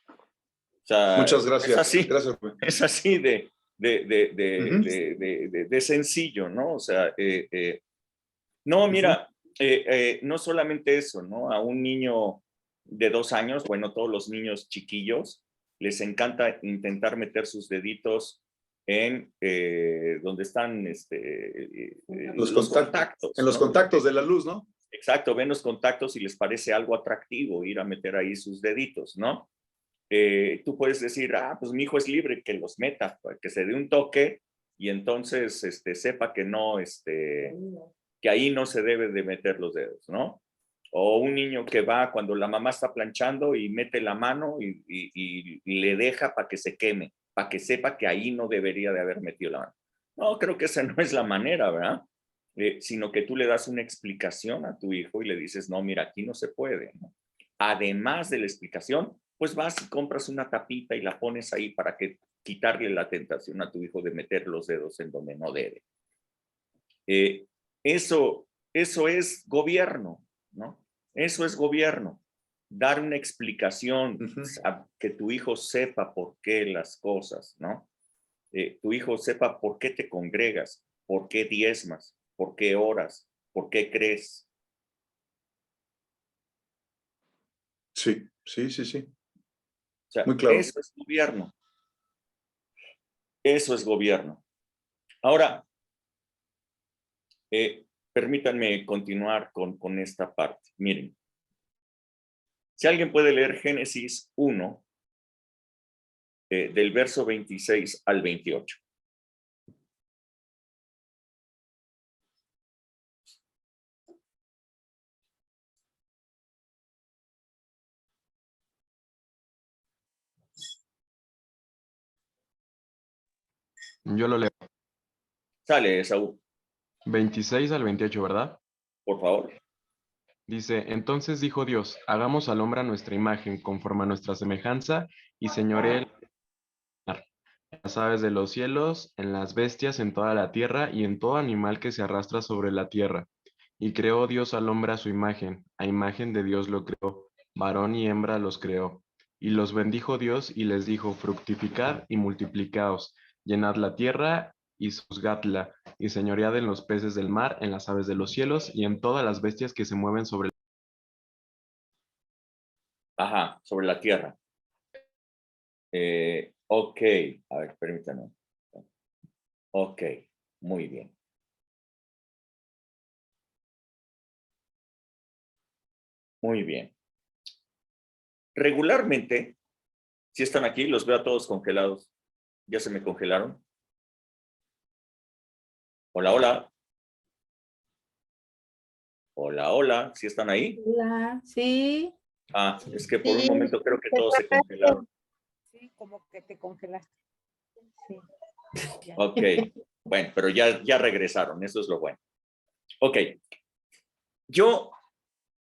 Speaker 1: O sea,
Speaker 5: Muchas gracias.
Speaker 1: es así,
Speaker 5: Gracias, Rubén.
Speaker 1: es así de sencillo, ¿no? O sea, no, mira, no solamente eso, ¿no? A un niño de 2 años, bueno, todos los niños chiquillos, les encanta intentar meter sus deditos en donde están los contactos.
Speaker 5: En los
Speaker 1: ¿no?
Speaker 5: contactos de la luz, ¿no?
Speaker 1: Exacto, ven los contactos y les parece algo atractivo ir a meter ahí sus deditos, ¿no? Tú puedes decir, pues mi hijo es libre, que los meta, que se dé un toque y entonces sepa que no, que ahí no se debe de meter los dedos, ¿no? O un niño que va cuando la mamá está planchando y mete la mano y le deja para que se queme, para que sepa que ahí no debería de haber metido la mano. No, creo que esa no es la manera, ¿verdad? Sino que tú le das una explicación a tu hijo y le dices, no, mira, aquí no se puede, ¿no? Además de la explicación, pues vas y compras una tapita y la pones ahí para que quitarle la tentación a tu hijo de meter los dedos en donde no debe. Eso es gobierno, ¿no? Eso es gobierno. Dar una explicación, que tu hijo sepa por qué las cosas, ¿no? Tu hijo sepa por qué te congregas, por qué diezmas, por qué oras, por qué crees.
Speaker 5: Sí, sí, sí, sí.
Speaker 1: O sea,
Speaker 5: muy claro.
Speaker 1: eso es gobierno. Eso es gobierno. Ahora, permítanme continuar con esta parte. Miren, si alguien puede leer Génesis 1, del verso 26 al 28.
Speaker 2: Yo lo leo.
Speaker 1: Sale, Saúl,
Speaker 2: 26 al 28, ¿verdad?
Speaker 1: por favor.
Speaker 2: Dice, entonces dijo Dios, hagamos al hombre a nuestra imagen, conforme a nuestra semejanza, y señoree en las aves de los cielos, en las bestias, en toda la tierra, y en todo animal que se arrastra sobre la tierra. Y creó Dios al hombre a imagen de Dios lo creó, varón y hembra los creó. Y los bendijo Dios y les dijo, fructificad y multiplicaos, llenad la tierra y sosgadla, y señoread en los peces del mar, en las aves de los cielos, y en todas las bestias que se mueven sobre
Speaker 1: Ajá, sobre la tierra. Ok, a ver, permítanme. Ok, muy bien. Muy bien. Regularmente, si están aquí, los veo a todos congelados. ¿Ya se me congelaron? Hola, hola. Hola, hola. ¿Sí están ahí?
Speaker 3: Hola, sí.
Speaker 1: Es que por un
Speaker 4: Sí,
Speaker 1: momento creo que
Speaker 4: te
Speaker 1: todos se congelaron.
Speaker 4: Sí, como que te congelaste. Sí. Ya.
Speaker 1: Ok, bueno, pero ya regresaron, eso es lo bueno. Ok, yo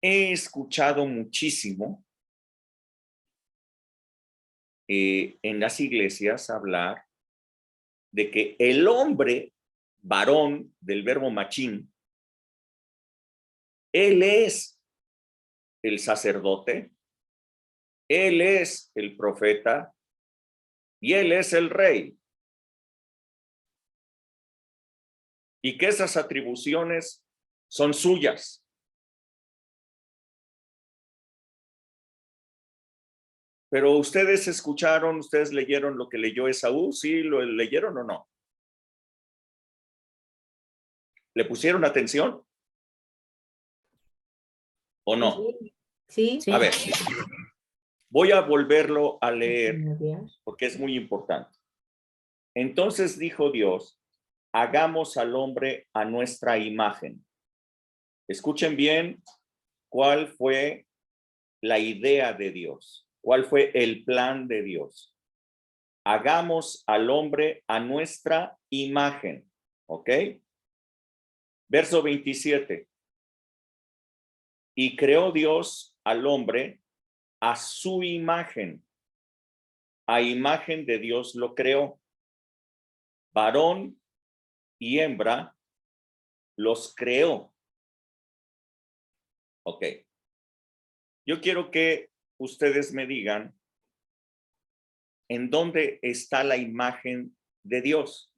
Speaker 1: he escuchado muchísimo en las iglesias hablar de que el hombre, varón del verbo machín, él es el sacerdote, él es el profeta y él es el rey. Y que esas atribuciones son suyas. Pero ustedes escucharon, ustedes leyeron lo que leyó Esaú, ¿sí lo leyeron o no? ¿Le pusieron atención? ¿O no?
Speaker 3: Sí.
Speaker 1: A ver, voy a volverlo a leer porque es muy importante. Entonces dijo Dios, hagamos al hombre a nuestra imagen. Escuchen bien cuál fue la idea de Dios, cuál fue el plan de Dios. Hagamos al hombre a nuestra imagen, ¿ok? Verso 27. Y creó Dios al hombre a su imagen. A imagen de Dios lo creó. Varón y hembra los creó. Ok. Yo quiero que ustedes me digan en dónde está la imagen de Dios.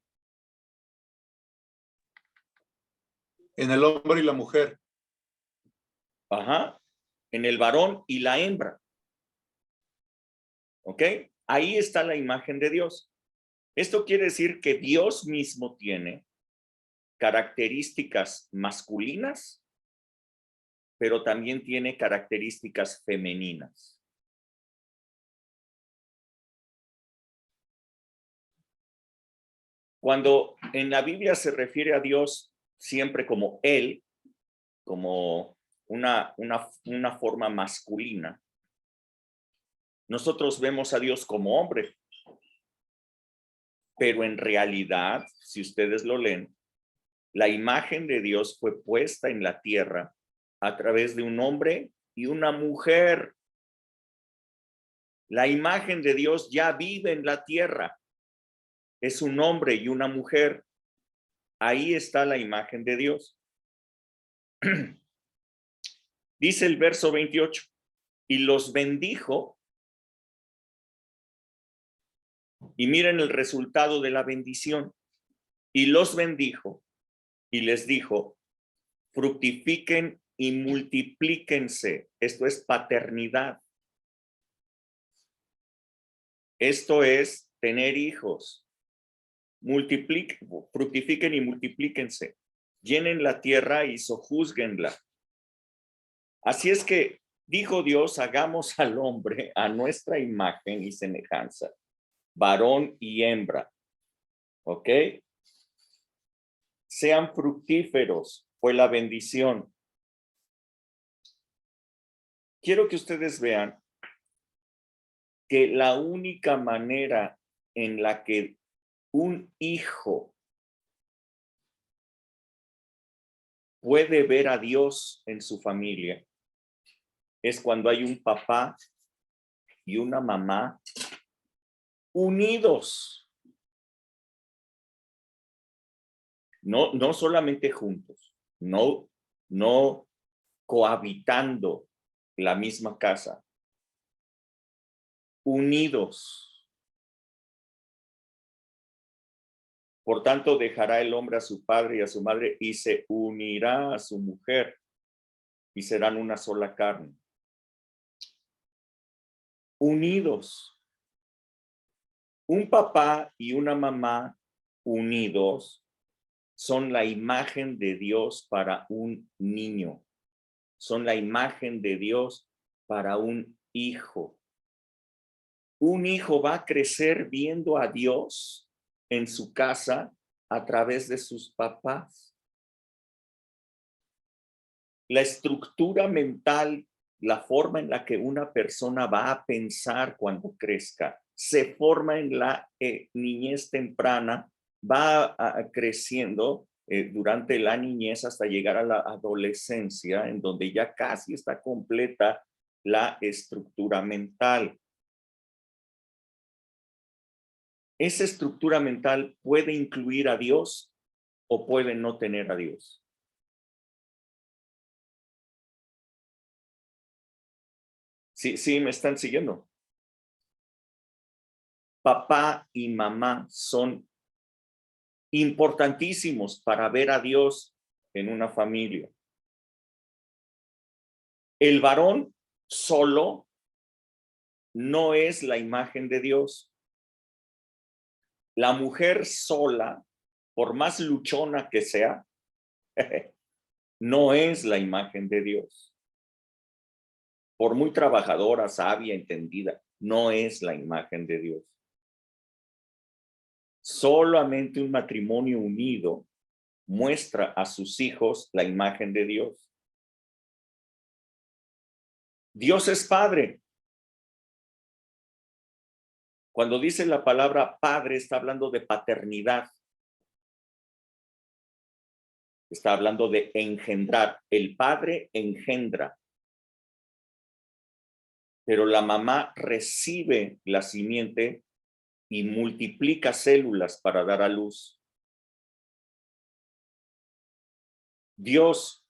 Speaker 5: En el hombre y la mujer.
Speaker 1: Ajá. En el varón y la hembra. ¿Ok? Ahí está la imagen de Dios. Esto quiere decir que Dios mismo tiene características masculinas, pero también tiene características femeninas. Cuando en la Biblia se refiere a Dios siempre como Él, como una forma masculina, nosotros vemos a Dios como hombre. Pero en realidad, si ustedes lo leen, la imagen de Dios fue puesta en la tierra a través de un hombre y una mujer. La imagen de Dios ya vive en la tierra. Es un hombre y una mujer. Ahí está la imagen de Dios. Dice el verso 28, y los bendijo. Y miren el resultado de la bendición. Y los bendijo y les dijo, fructifiquen y multiplíquense. Esto es paternidad. Esto es tener hijos. Fructifiquen y multiplíquense. Llenen la tierra y sojúzguenla. Así es que dijo Dios, hagamos al hombre a nuestra imagen y semejanza, varón y hembra. ¿Ok? Sean fructíferos, fue la bendición. Quiero que ustedes vean que la única manera en la que un hijo puede ver a Dios en su familia es cuando hay un papá y una mamá unidos. No solamente juntos, no cohabitando la misma casa, unidos. Por tanto, dejará el hombre a su padre y a su madre y se unirá a su mujer y serán una sola carne. Unidos. Un papá y una mamá unidos son la imagen de Dios para un niño. Son la imagen de Dios para un hijo. Un hijo va a crecer viendo a Dios en su casa a través de sus papás. La estructura mental, la forma en la que una persona va a pensar cuando crezca, se forma en la niñez temprana, va creciendo durante la niñez hasta llegar a la adolescencia, en donde ya casi está completa la estructura mental. Esa estructura mental puede incluir a Dios o puede no tener a Dios. Sí, me están siguiendo. Papá y mamá son importantísimos para ver a Dios en una familia. El varón solo no es la imagen de Dios. La mujer sola, por más luchona que sea, no es la imagen de Dios. Por muy trabajadora, sabia, entendida, no es la imagen de Dios. Solamente un matrimonio unido muestra a sus hijos la imagen de Dios. Dios es Padre. Cuando dice la palabra Padre, está hablando de paternidad. Está hablando de engendrar. El Padre engendra. Pero la mamá recibe la simiente y multiplica células para dar a luz. Dios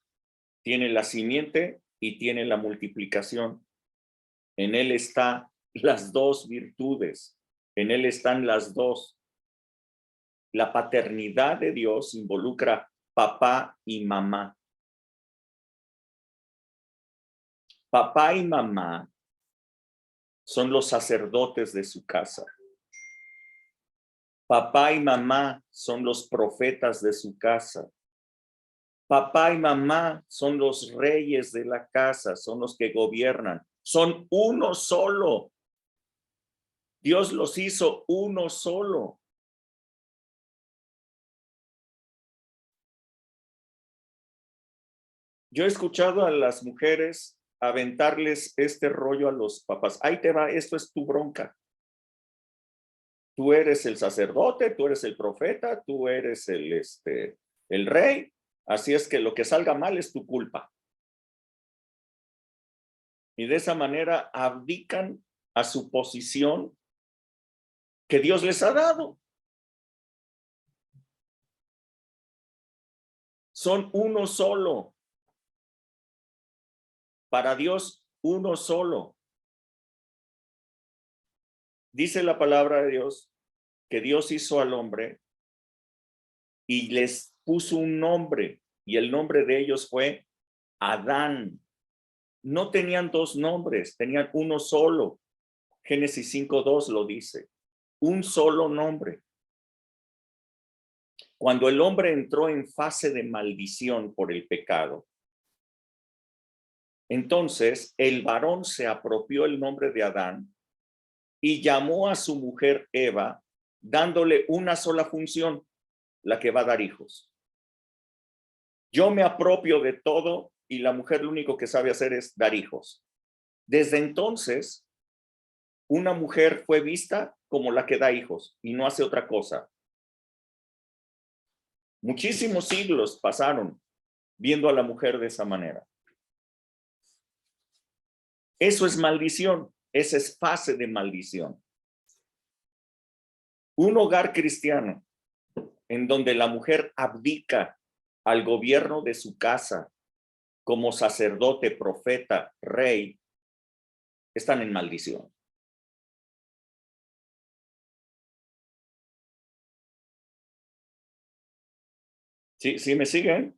Speaker 1: tiene la simiente y tiene la multiplicación. En Él están las dos virtudes. En Él están las dos. La paternidad de Dios involucra papá y mamá. Papá y mamá son los sacerdotes de su casa. Papá y mamá son los profetas de su casa. Papá y mamá son los reyes de la casa, son los que gobiernan. Son uno solo. Dios los hizo uno solo. Yo he escuchado a las mujeres aventarles este rollo a los papás. Ahí te va, esto es tu bronca. Tú eres el sacerdote, tú eres el profeta, tú eres el rey. Así es que lo que salga mal es tu culpa. Y de esa manera abdican a su posición que Dios les ha dado. Son uno solo. Para Dios, uno solo. Dice la palabra de Dios que Dios hizo al hombre y les puso un nombre, y el nombre de ellos fue Adán. No tenían dos nombres, tenían uno solo. Génesis 5:2 lo dice. Un solo nombre. Cuando el hombre entró en fase de maldición por el pecado, entonces el varón se apropió el nombre de Adán y llamó a su mujer Eva, dándole una sola función, la que va a dar hijos. Yo me apropio de todo y la mujer lo único que sabe hacer es dar hijos. Desde entonces, una mujer fue vista como la que da hijos y no hace otra cosa. Muchísimos siglos pasaron viendo a la mujer de esa manera. Eso es maldición, esa es fase de maldición. Un hogar cristiano en donde la mujer abdica al gobierno de su casa como sacerdote, profeta, rey, están en maldición. ¿Sí me siguen?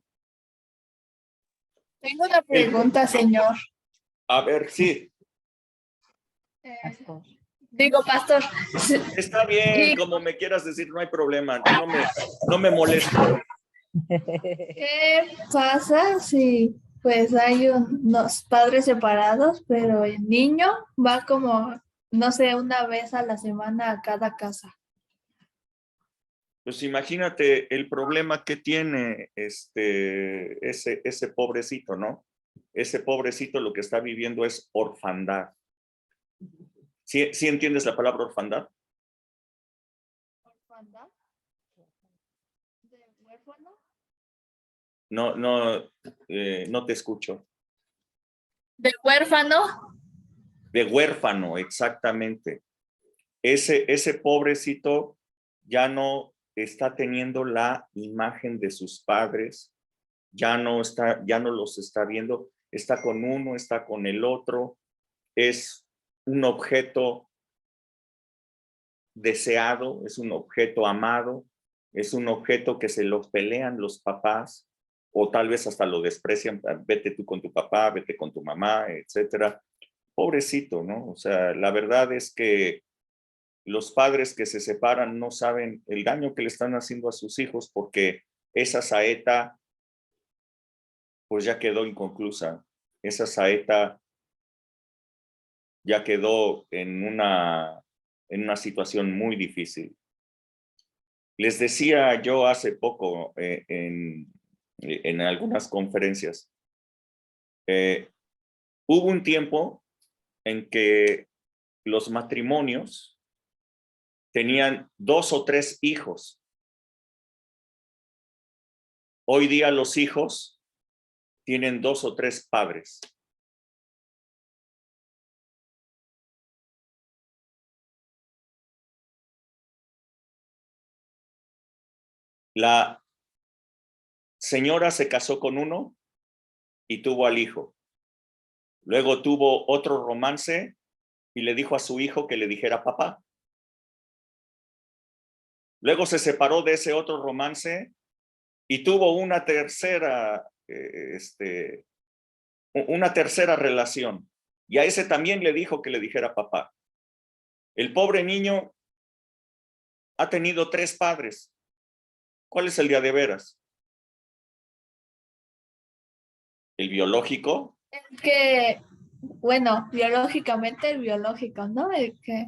Speaker 6: Tengo una pregunta, señor.
Speaker 1: A ver, sí.
Speaker 6: Digo, pastor.
Speaker 1: Está bien, como me quieras decir, no hay problema. No me molesto.
Speaker 6: ¿Qué pasa si pues hay unos padres separados, pero el niño va como, no sé, una vez a la semana a cada casa?
Speaker 1: Pues imagínate el problema que tiene ese pobrecito, ¿no? Ese pobrecito lo que está viviendo es orfandad. ¿Sí entiendes la palabra orfandad?
Speaker 6: ¿Orfandad? ¿De huérfano?
Speaker 1: No te escucho.
Speaker 6: ¿De huérfano?
Speaker 1: De huérfano, exactamente. Ese pobrecito ya no está teniendo la imagen de sus padres, ya no los está viendo, está con uno, está con el otro, es un objeto deseado, es un objeto amado, es un objeto que se los pelean los papás o tal vez hasta lo desprecian, vete tú con tu papá, vete con tu mamá, etcétera. pobrecito, ¿no? O sea, la verdad es que los padres que se separan no saben el daño que le están haciendo a sus hijos porque esa saeta pues ya quedó inconclusa. Esa saeta ya quedó en una situación muy difícil. Les decía yo hace poco en algunas conferencias, hubo un tiempo en que los matrimonios tenían 2 o 3 hijos. Hoy día los hijos tienen 2 o 3 padres. La señora se casó con uno y tuvo al hijo. Luego tuvo otro romance y le dijo a su hijo que le dijera papá. Luego se separó de ese otro romance y tuvo una tercera relación. Y a ese también le dijo que le dijera papá. El pobre niño ha tenido 3 padres. ¿Cuál es el de a de veras? ¿El biológico?
Speaker 6: El que, bueno, biológicamente el biológico, ¿no? El que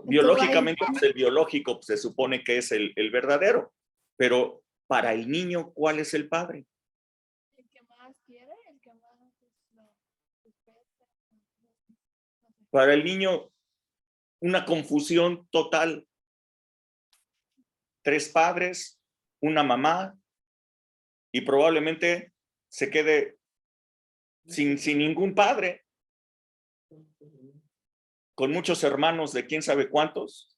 Speaker 1: Biológicamente, pues el biológico pues, se supone que es el verdadero. Pero para el niño, ¿cuál es el padre?
Speaker 6: el que más quiere, el que más lo respeta.
Speaker 1: Para el niño, una confusión total. 3 padres, una mamá, y probablemente se quede sin ningún padre, con muchos hermanos de quién sabe cuántos.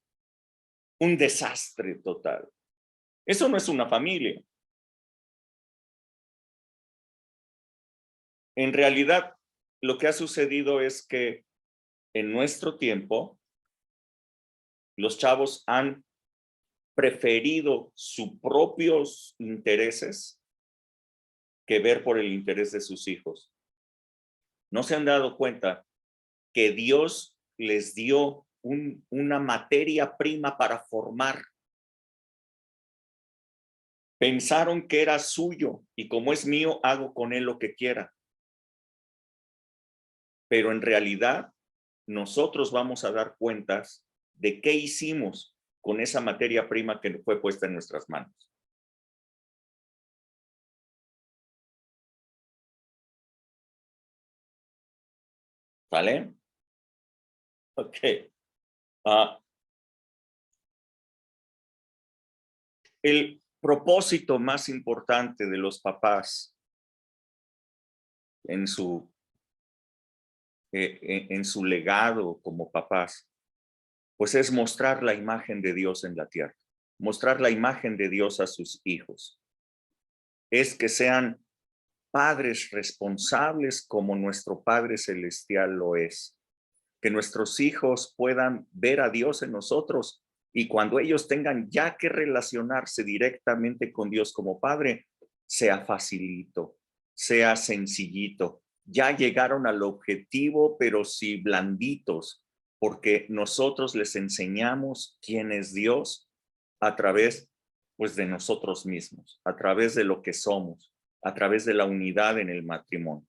Speaker 1: Un desastre total. Eso no es una familia. En realidad, lo que ha sucedido es que en nuestro tiempo, los chavos han preferido sus propios intereses que ver por el interés de sus hijos. No se han dado cuenta que Dios les dio una materia prima para formar. Pensaron que era suyo y como es mío, hago con él lo que quiera. Pero en realidad, nosotros vamos a dar cuentas de qué hicimos con esa materia prima que fue puesta en nuestras manos. ¿Vale? Ok. El propósito más importante de los papás en su legado como papás, pues es mostrar la imagen de Dios en la tierra, mostrar la imagen de Dios a sus hijos. Es que sean padres responsables como nuestro Padre Celestial lo es. Que nuestros hijos puedan ver a Dios en nosotros y cuando ellos tengan ya que relacionarse directamente con Dios como Padre, sea facilito, sea sencillito. Ya llegaron al objetivo, pero sí blanditos, porque nosotros les enseñamos quién es Dios a través, pues, de nosotros mismos, a través de lo que somos, a través de la unidad en el matrimonio.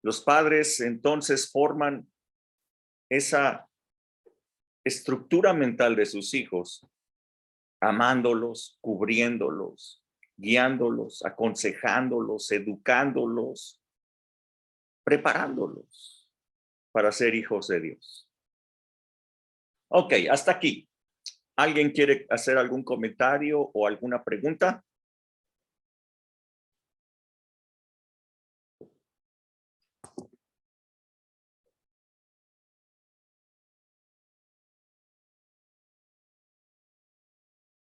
Speaker 1: Los padres entonces forman esa estructura mental de sus hijos, amándolos, cubriéndolos, guiándolos, aconsejándolos, educándolos, preparándolos para ser hijos de Dios. Ok, hasta aquí. ¿Alguien quiere hacer algún comentario o alguna pregunta?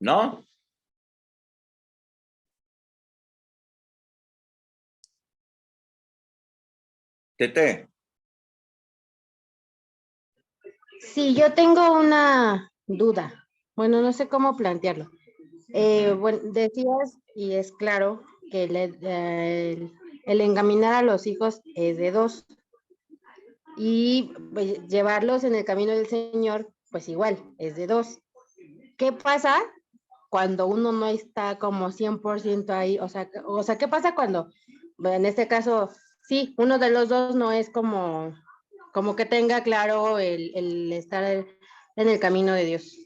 Speaker 1: ¿No? Tete.
Speaker 7: Sí, yo tengo una duda. Bueno, no sé cómo plantearlo. Bueno, decías, y es claro, que el encaminar a los hijos es de 2. y pues, llevarlos en el camino del Señor, pues igual, es de 2. ¿Qué pasa cuando uno no está como 100% ahí? O sea, ¿qué pasa cuando, en este caso, sí, uno de los dos no es como que tenga claro el estar en el camino de Dios?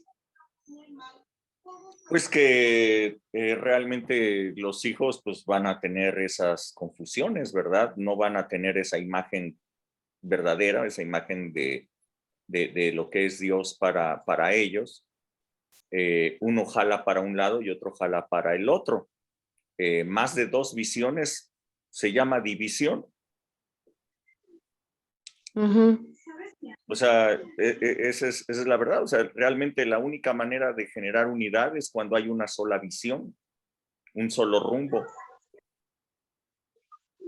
Speaker 1: Pues que realmente los hijos pues van a tener esas confusiones, ¿verdad? No van a tener esa imagen verdadera, esa imagen de lo que es Dios para ellos. Uno jala para un lado y otro jala para el otro. Más de 2 visiones se llama división. O sea, esa es la verdad. O sea, realmente la única manera de generar unidad es cuando hay una sola visión, un solo rumbo.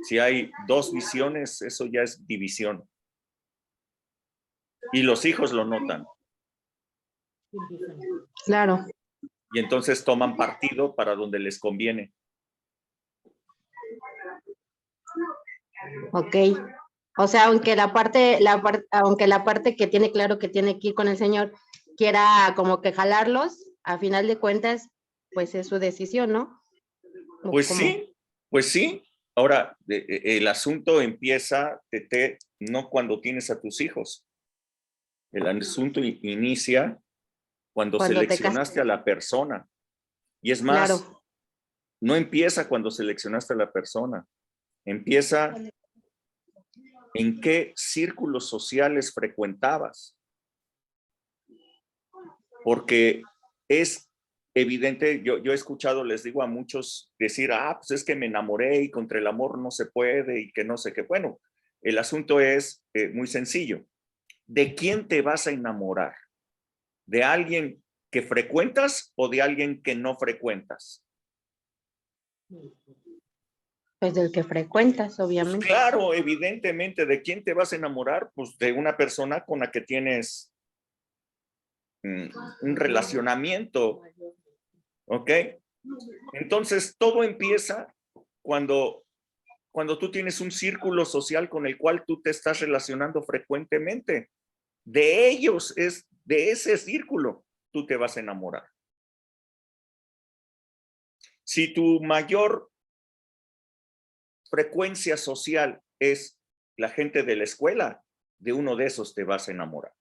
Speaker 1: Si hay 2 visiones, eso ya es división. Y los hijos lo notan.
Speaker 7: Claro.
Speaker 1: Y entonces toman partido para donde les conviene.
Speaker 7: Ok. O sea, aunque la parte que tiene claro que tiene que ir con el Señor quiera como que jalarlos, a final de cuentas, pues es su decisión, ¿no?
Speaker 1: Pues sí, pues sí. Ahora, el asunto empieza, Tete, no cuando tienes a tus hijos. El asunto inicia cuando seleccionaste a la persona. Y es más,
Speaker 7: claro.
Speaker 1: No empieza cuando seleccionaste a la persona. Empieza en qué círculos sociales frecuentabas. Porque es evidente, yo he escuchado, les digo a muchos decir, pues es que me enamoré y contra el amor no se puede y que no sé qué. Bueno, el asunto es muy sencillo. ¿De quién te vas a enamorar? ¿De alguien que frecuentas o de alguien que no frecuentas?
Speaker 7: Pues del que frecuentas,
Speaker 1: Pues
Speaker 7: obviamente.
Speaker 1: claro, evidentemente, ¿de quién te vas a enamorar? Pues de una persona con la que tienes un relacionamiento, ¿ok? Entonces, todo empieza cuando tú tienes un círculo social con el cual tú te estás relacionando frecuentemente. De ellos de ese círculo, tú te vas a enamorar. Si tu mayor frecuencia social es la gente de la escuela, de uno de esos te vas a enamorar.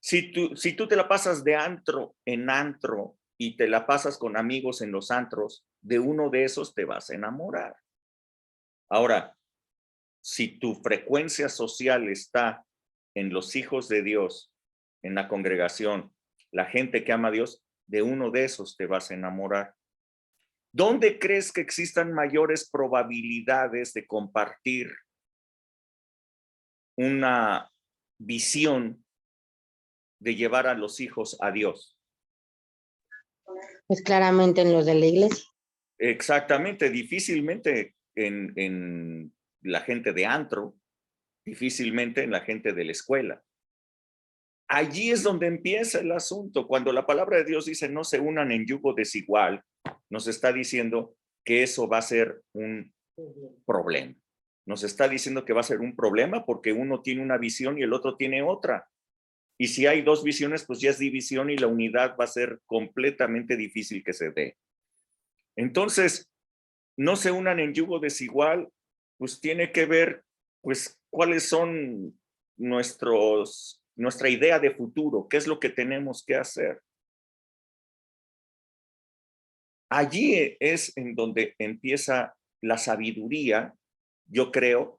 Speaker 1: Si tú te la pasas de antro en antro y te la pasas con amigos en los antros, de uno de esos te vas a enamorar. Ahora, si tu frecuencia social está en los hijos de Dios, en la congregación, la gente que ama a Dios, de uno de esos te vas a enamorar. ¿Dónde crees que existan mayores probabilidades de compartir una visión de llevar a los hijos a Dios?
Speaker 7: Pues claramente en los de la iglesia.
Speaker 1: Exactamente, difícilmente en la gente de antro, difícilmente en la gente de la escuela. Allí es donde empieza el asunto. Cuando la palabra de Dios dice no se unan en yugo desigual, nos está diciendo que eso va a ser un problema. Nos está diciendo que va a ser un problema porque uno tiene una visión y el otro tiene otra. Y si hay 2 visiones, pues ya es división y la unidad va a ser completamente difícil que se dé. Entonces, no se unan en yugo desigual, pues tiene que ver, pues, cuáles son nuestra idea de futuro, qué es lo que tenemos que hacer. Allí es en donde empieza la sabiduría, yo creo,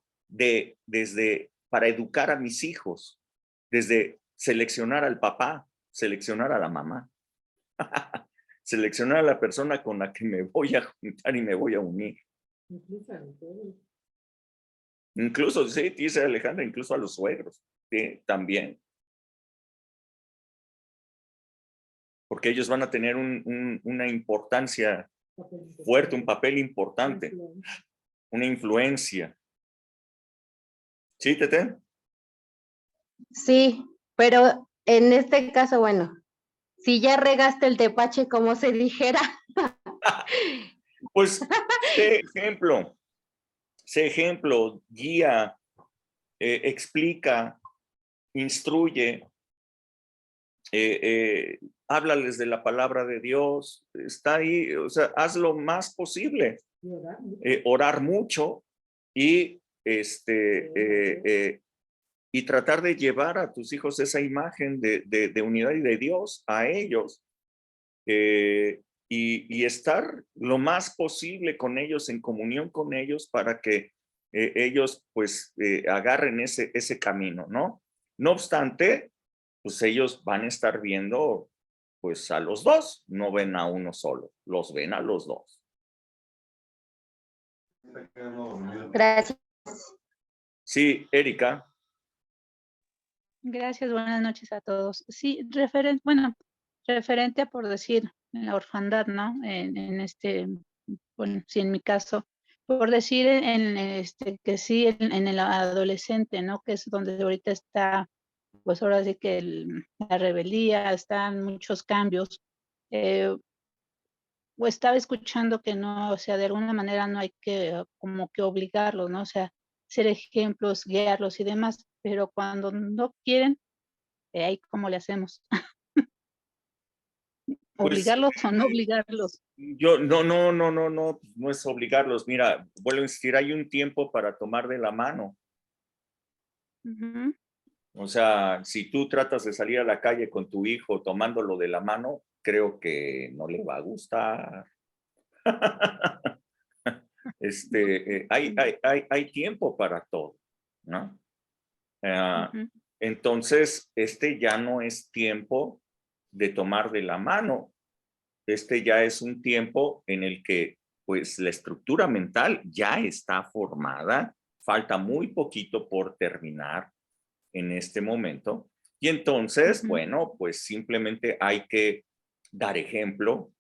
Speaker 1: para educar a mis hijos, desde seleccionar al papá, seleccionar a la mamá, seleccionar a la persona con la que me voy a juntar y me voy a unir. Incluso, sí, dice Alejandra, incluso a los suegros, sí, también. Porque ellos van a tener una importancia fuerte, un papel importante, una influencia. ¿Sí, Tete?
Speaker 7: Sí, pero en este caso, bueno, si ya regaste el tepache, como se dijera.
Speaker 1: Pues, sé ejemplo, guía, explica, instruye, háblales de la palabra de Dios, está ahí, o sea, haz lo más posible, orar mucho y y tratar de llevar a tus hijos esa imagen de unidad y de Dios a ellos, y estar lo más posible con ellos, en comunión con ellos, para que ellos pues agarren ese camino, ¿no? No obstante, pues ellos van a estar viendo pues a los dos, no ven a uno solo, los ven a los dos.
Speaker 7: Gracias.
Speaker 1: Sí, Erika.
Speaker 8: Gracias, buenas noches a todos. Sí, referente a, por decir, en la orfandad, ¿no? Bueno, sí, en mi caso, por decir que sí, en el adolescente, ¿no? Que es donde ahorita está, pues ahora sí que la rebeldía, están muchos cambios. O estaba escuchando que no, o sea, de alguna manera no hay que como que obligarlos, ¿no? O sea, ser ejemplos, guiarlos y demás, pero cuando no quieren, ahí cómo le hacemos.
Speaker 1: Pues
Speaker 8: ¿Obligarlos o no obligarlos?
Speaker 1: yo, no es obligarlos. Mira, vuelvo a insistir, hay un tiempo para tomar de la mano.
Speaker 8: Ujú.
Speaker 1: O sea, si tú tratas de salir a la calle con tu hijo tomándolo de la mano, creo que no le va a gustar. Hay tiempo para todo, ¿no?
Speaker 8: Ujú.
Speaker 1: Entonces, ya no es tiempo de tomar de la mano. Ya es un tiempo en el que, pues, la estructura mental ya está formada, falta muy poquito por terminar en este momento. Y entonces,
Speaker 8: Ujú.
Speaker 1: bueno, pues simplemente hay que dar ejemplo,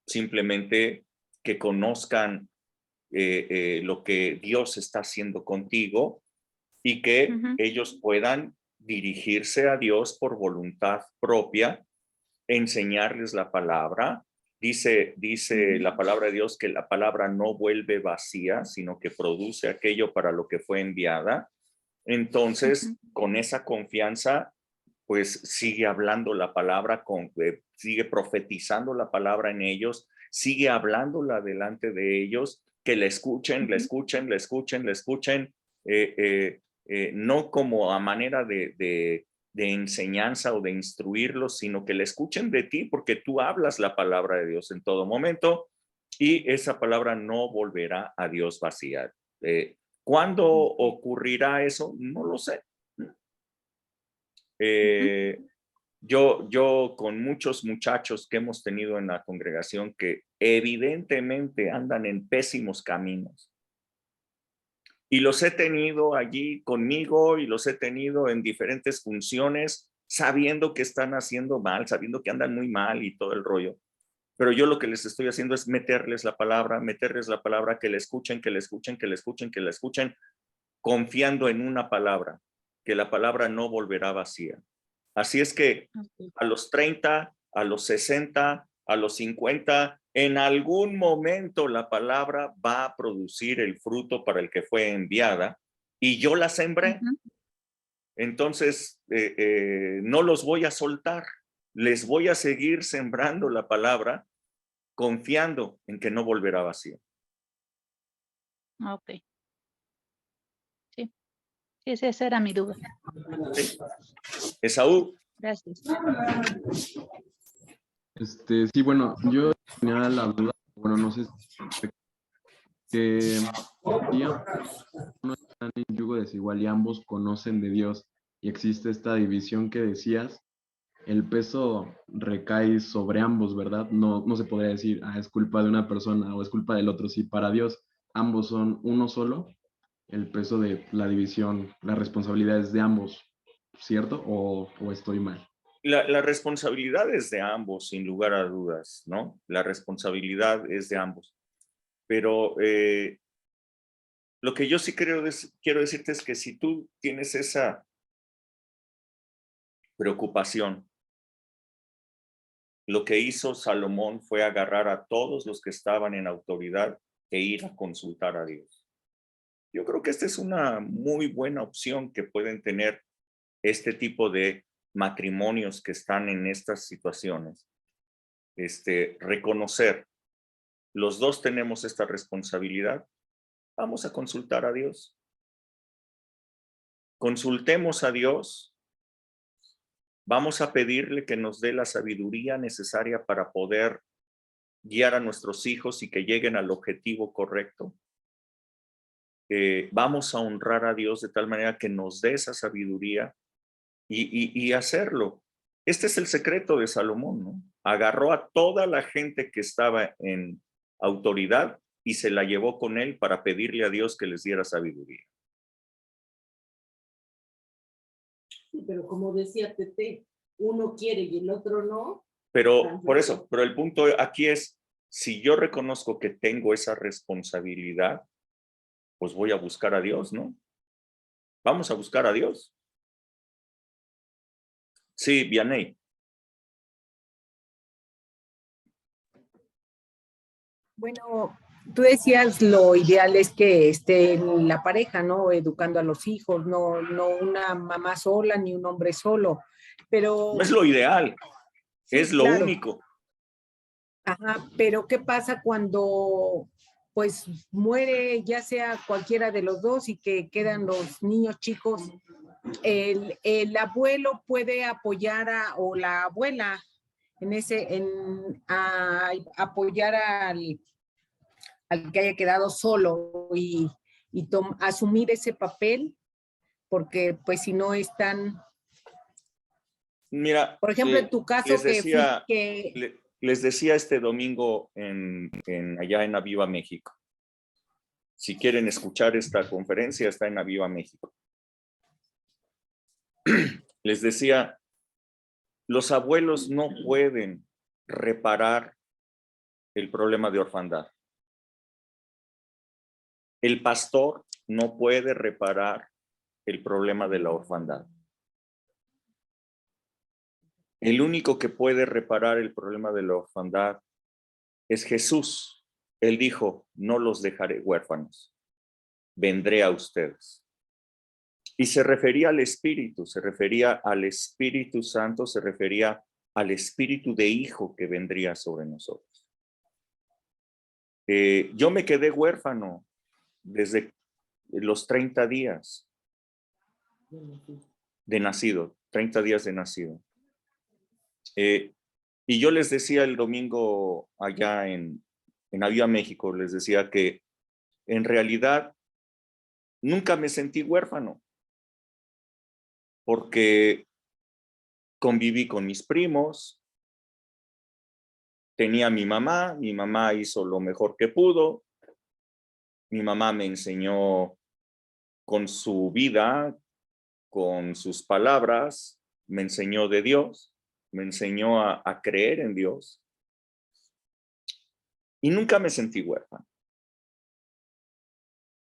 Speaker 1: simplemente que conozcan lo que Dios está haciendo contigo y que
Speaker 8: Ujú.
Speaker 1: ellos puedan dirigirse a Dios por voluntad propia, enseñarles la palabra. Dice la palabra de Dios que la palabra no vuelve vacía, sino que produce aquello para lo que fue enviada. Entonces,
Speaker 8: Ujú.
Speaker 1: con esa confianza, pues sigue hablando la palabra, sigue profetizando la palabra en ellos, sigue hablándola delante de ellos, que la escuchen, la
Speaker 8: Ujú.
Speaker 1: escuchen, la escuchen, la escuchen, no como a manera de enseñanza o de instruirlos, sino que la escuchen de ti, porque tú hablas la palabra de Dios en todo momento y esa palabra no volverá a Dios vacía. ¿Cuándo ocurrirá eso? No lo sé.
Speaker 8: Ujú.
Speaker 1: Yo con muchos muchachos que hemos tenido en la congregación que evidentemente andan en pésimos caminos, y los he tenido allí conmigo y los he tenido en diferentes funciones, sabiendo que están haciendo mal, sabiendo que andan muy mal y todo el rollo. Pero yo lo que les estoy haciendo es meterles la palabra, que la escuchen, que la escuchen, que la escuchen, que la escuchen, confiando en una palabra, que la palabra no volverá vacía. Así es que
Speaker 8: Ok.
Speaker 1: a los 30, a los 60, a los 50, en algún momento la palabra va a producir el fruto para el que fue enviada y yo la sembré.
Speaker 8: Ujú.
Speaker 1: Entonces, no los voy a soltar, les voy a seguir sembrando la palabra confiando en que no volverá vacía.
Speaker 8: Ok. Sí, sí, esa era mi duda.
Speaker 1: ¿Sí? Esaú.
Speaker 8: Gracias.
Speaker 2: Sí, bueno, yo tenía la duda, bueno, no sé que si ambos no están en yugo desigual y ambos conocen de Dios y existe esta división que decías, el peso recae sobre ambos, ¿verdad? No, no se podría decir, es culpa de una persona o es culpa del otro. Si para Dios ambos son uno solo, el peso de la división, la responsabilidad es de ambos, ¿cierto? ¿O estoy mal?
Speaker 1: La responsabilidad es de ambos, sin lugar a dudas, ¿no? La responsabilidad es de ambos. Pero lo que yo sí quiero decirte es que si tú tienes esa preocupación, lo que hizo Salomón fue agarrar a todos los que estaban en autoridad e ir a consultar a Dios. Yo creo que esta es una muy buena opción que pueden tener este tipo de matrimonios que están en estas situaciones. Reconocer, los dos tenemos esta responsabilidad. Vamos a consultar a Dios. Consultemos a Dios. Vamos a pedirle que nos dé la sabiduría necesaria para poder guiar a nuestros hijos y que lleguen al objetivo correcto. Vamos a honrar a Dios de tal manera que nos dé esa sabiduría y hacerlo. Este es el secreto de Salomón, ¿no? Agarró a toda la gente que estaba en autoridad y se la llevó con él para pedirle a Dios que les diera sabiduría.
Speaker 9: Sí, pero como decía Tete, uno quiere y el otro no.
Speaker 1: Pero por eso, pero el punto aquí es, si yo reconozco que tengo esa responsabilidad, pues voy a buscar a Dios, ¿no? Vamos a buscar a Dios. Sí, Vianey.
Speaker 4: Bueno, tú decías lo ideal es que esté la pareja, ¿no? Educando a los hijos, no una mamá sola ni un hombre solo, pero...
Speaker 1: No es lo ideal,
Speaker 4: sí,
Speaker 1: es lo
Speaker 4: claro.
Speaker 1: único.
Speaker 4: Ajá, pero ¿qué pasa cuando pues muere ya sea cualquiera de los dos y que quedan los niños chicos? El abuelo puede apoyar o la abuela apoyar al que haya quedado solo y asumir ese papel, porque pues si no están...
Speaker 1: Mira,
Speaker 4: por ejemplo, en tu caso
Speaker 1: les decía este domingo allá en Aviva México. Si quieren escuchar esta conferencia, está en Aviva México. Les decía, los abuelos no pueden reparar el problema de orfandad. El pastor no puede reparar el problema de la orfandad. El único que puede reparar el problema de la orfandad es Jesús. Él dijo, no los dejaré huérfanos, vendré a ustedes. Y se refería al Espíritu, se refería al Espíritu Santo, se refería al Espíritu de Hijo que vendría sobre nosotros. Yo me quedé huérfano desde los 30 días de nacido, 30 días de nacido. Y yo les decía el domingo allá en Aviva México, les decía que en realidad nunca me sentí huérfano, porque conviví con mis primos, tenía a mi mamá hizo lo mejor que pudo, mi mamá me enseñó con su vida, con sus palabras, me enseñó de Dios, me enseñó a creer en Dios, y nunca me sentí huérfano.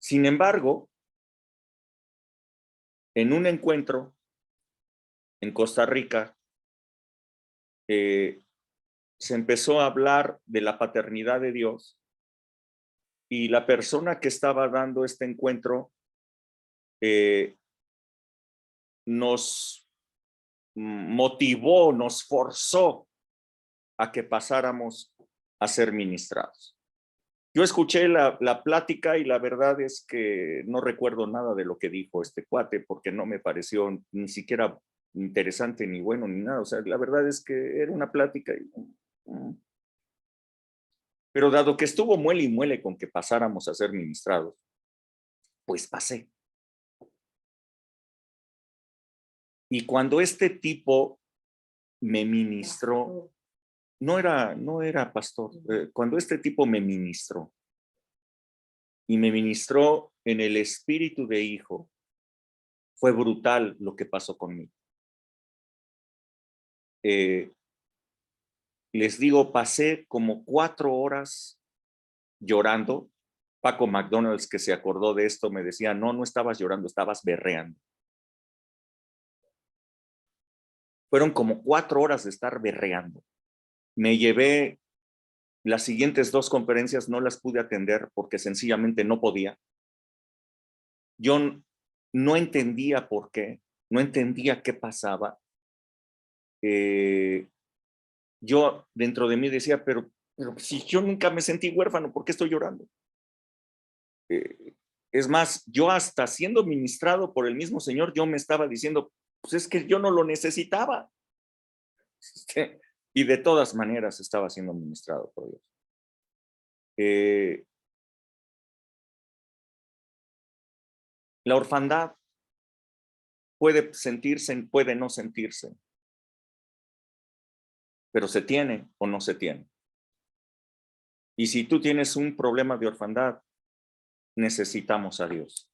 Speaker 1: Sin embargo, en un encuentro en Costa Rica, se empezó a hablar de la paternidad de Dios, y la persona que estaba dando este encuentro nos motivó, nos forzó a que pasáramos a ser ministrados. Yo escuché la plática y la verdad es que no recuerdo nada de lo que dijo este cuate, porque no me pareció ni siquiera interesante, ni bueno, ni nada. O sea, la verdad es que era una plática. Pero dado que estuvo muele y muele con que pasáramos a ser ministrados, pues pasé. Y cuando este tipo me ministró, no era pastor, cuando este tipo me ministró, y me ministró en el espíritu de hijo, fue brutal lo que pasó conmigo. Les digo, pasé como 4 horas llorando. Paco McDonald's, que se acordó de esto, me decía, no estabas llorando, estabas berreando. Fueron como 4 horas de estar berreando. Me llevé las siguientes 2 conferencias, no las pude atender porque sencillamente no podía. Yo no entendía por qué, no entendía qué pasaba. Yo dentro de mí decía, pero si yo nunca me sentí huérfano, ¿por qué estoy llorando? Es más, yo hasta siendo ministrado por el mismo Señor, yo me estaba diciendo, pues es que yo no lo necesitaba. Y de todas maneras estaba siendo ministrado por Dios. La orfandad puede sentirse, puede no sentirse, pero se tiene o no se tiene. Y si tú tienes un problema de orfandad, necesitamos a Dios.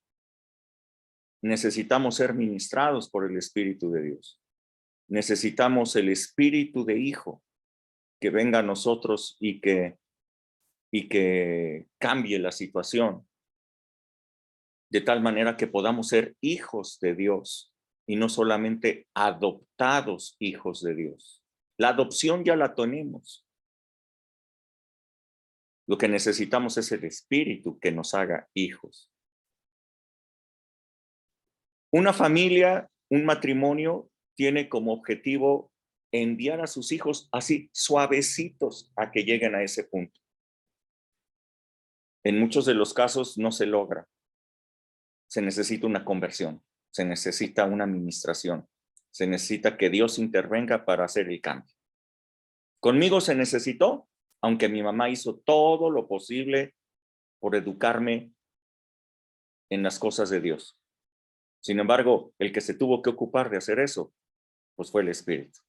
Speaker 1: Necesitamos ser ministrados por el Espíritu de Dios. Necesitamos el Espíritu de Hijo que venga a nosotros y que cambie la situación de tal manera que podamos ser hijos de Dios y no solamente adoptados hijos de Dios. La adopción ya la tenemos. Lo que necesitamos es el Espíritu que nos haga hijos. Una familia, un matrimonio, tiene como objetivo enviar a sus hijos así suavecitos a que lleguen a ese punto. En muchos de los casos no se logra. Se necesita una conversión, se necesita una administración, se necesita que Dios intervenga para hacer el cambio. Conmigo se necesitó, aunque mi mamá hizo todo lo posible por educarme en las cosas de Dios. Sin embargo, el que se tuvo que ocupar de hacer eso, pues fue el Espíritu.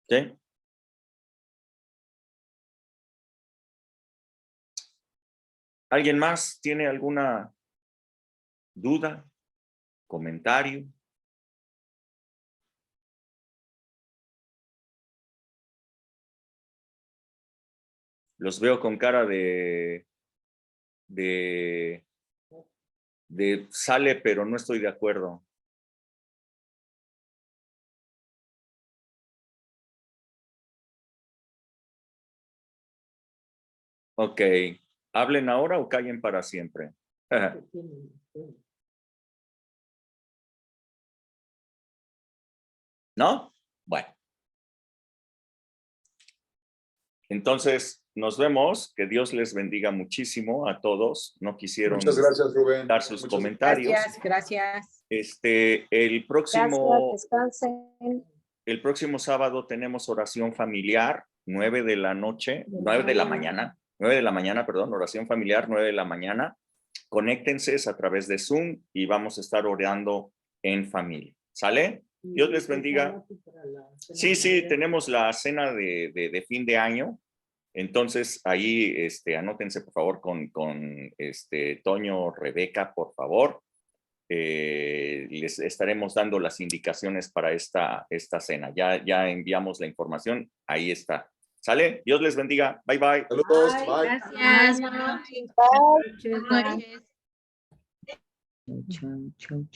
Speaker 1: ¿Sí? ¿Alguien más tiene alguna duda, comentario? Los veo con cara de sale, pero no estoy de acuerdo. Ok, ¿hablen ahora o callen para siempre? ¿No? Bueno. Entonces, nos vemos. Que Dios les bendiga muchísimo a todos. No quisieron
Speaker 5: Muchas gracias, Rubén.
Speaker 1: dar sus
Speaker 5: Muchas
Speaker 1: comentarios.
Speaker 4: Gracias.
Speaker 1: El próximo
Speaker 7: descansen.
Speaker 1: El próximo sábado tenemos oración familiar, 9 de la mañana, oración familiar, 9 de la mañana. Conéctense a través de Zoom y vamos a estar orando en familia. ¿Sale? Dios les bendiga. Sí, tenemos la cena de fin de año. Entonces, ahí anótense, por favor, con Toño, Rebeca, por favor. Les estaremos dando las indicaciones para esta cena. Ya enviamos la información. Ahí está. ¿Sale? Dios les bendiga. Bye, bye.
Speaker 5: Saludos. Bye.
Speaker 7: Gracias.
Speaker 3: Buenas noches.
Speaker 7: Buenas noches.
Speaker 3: Chau, chau, chau.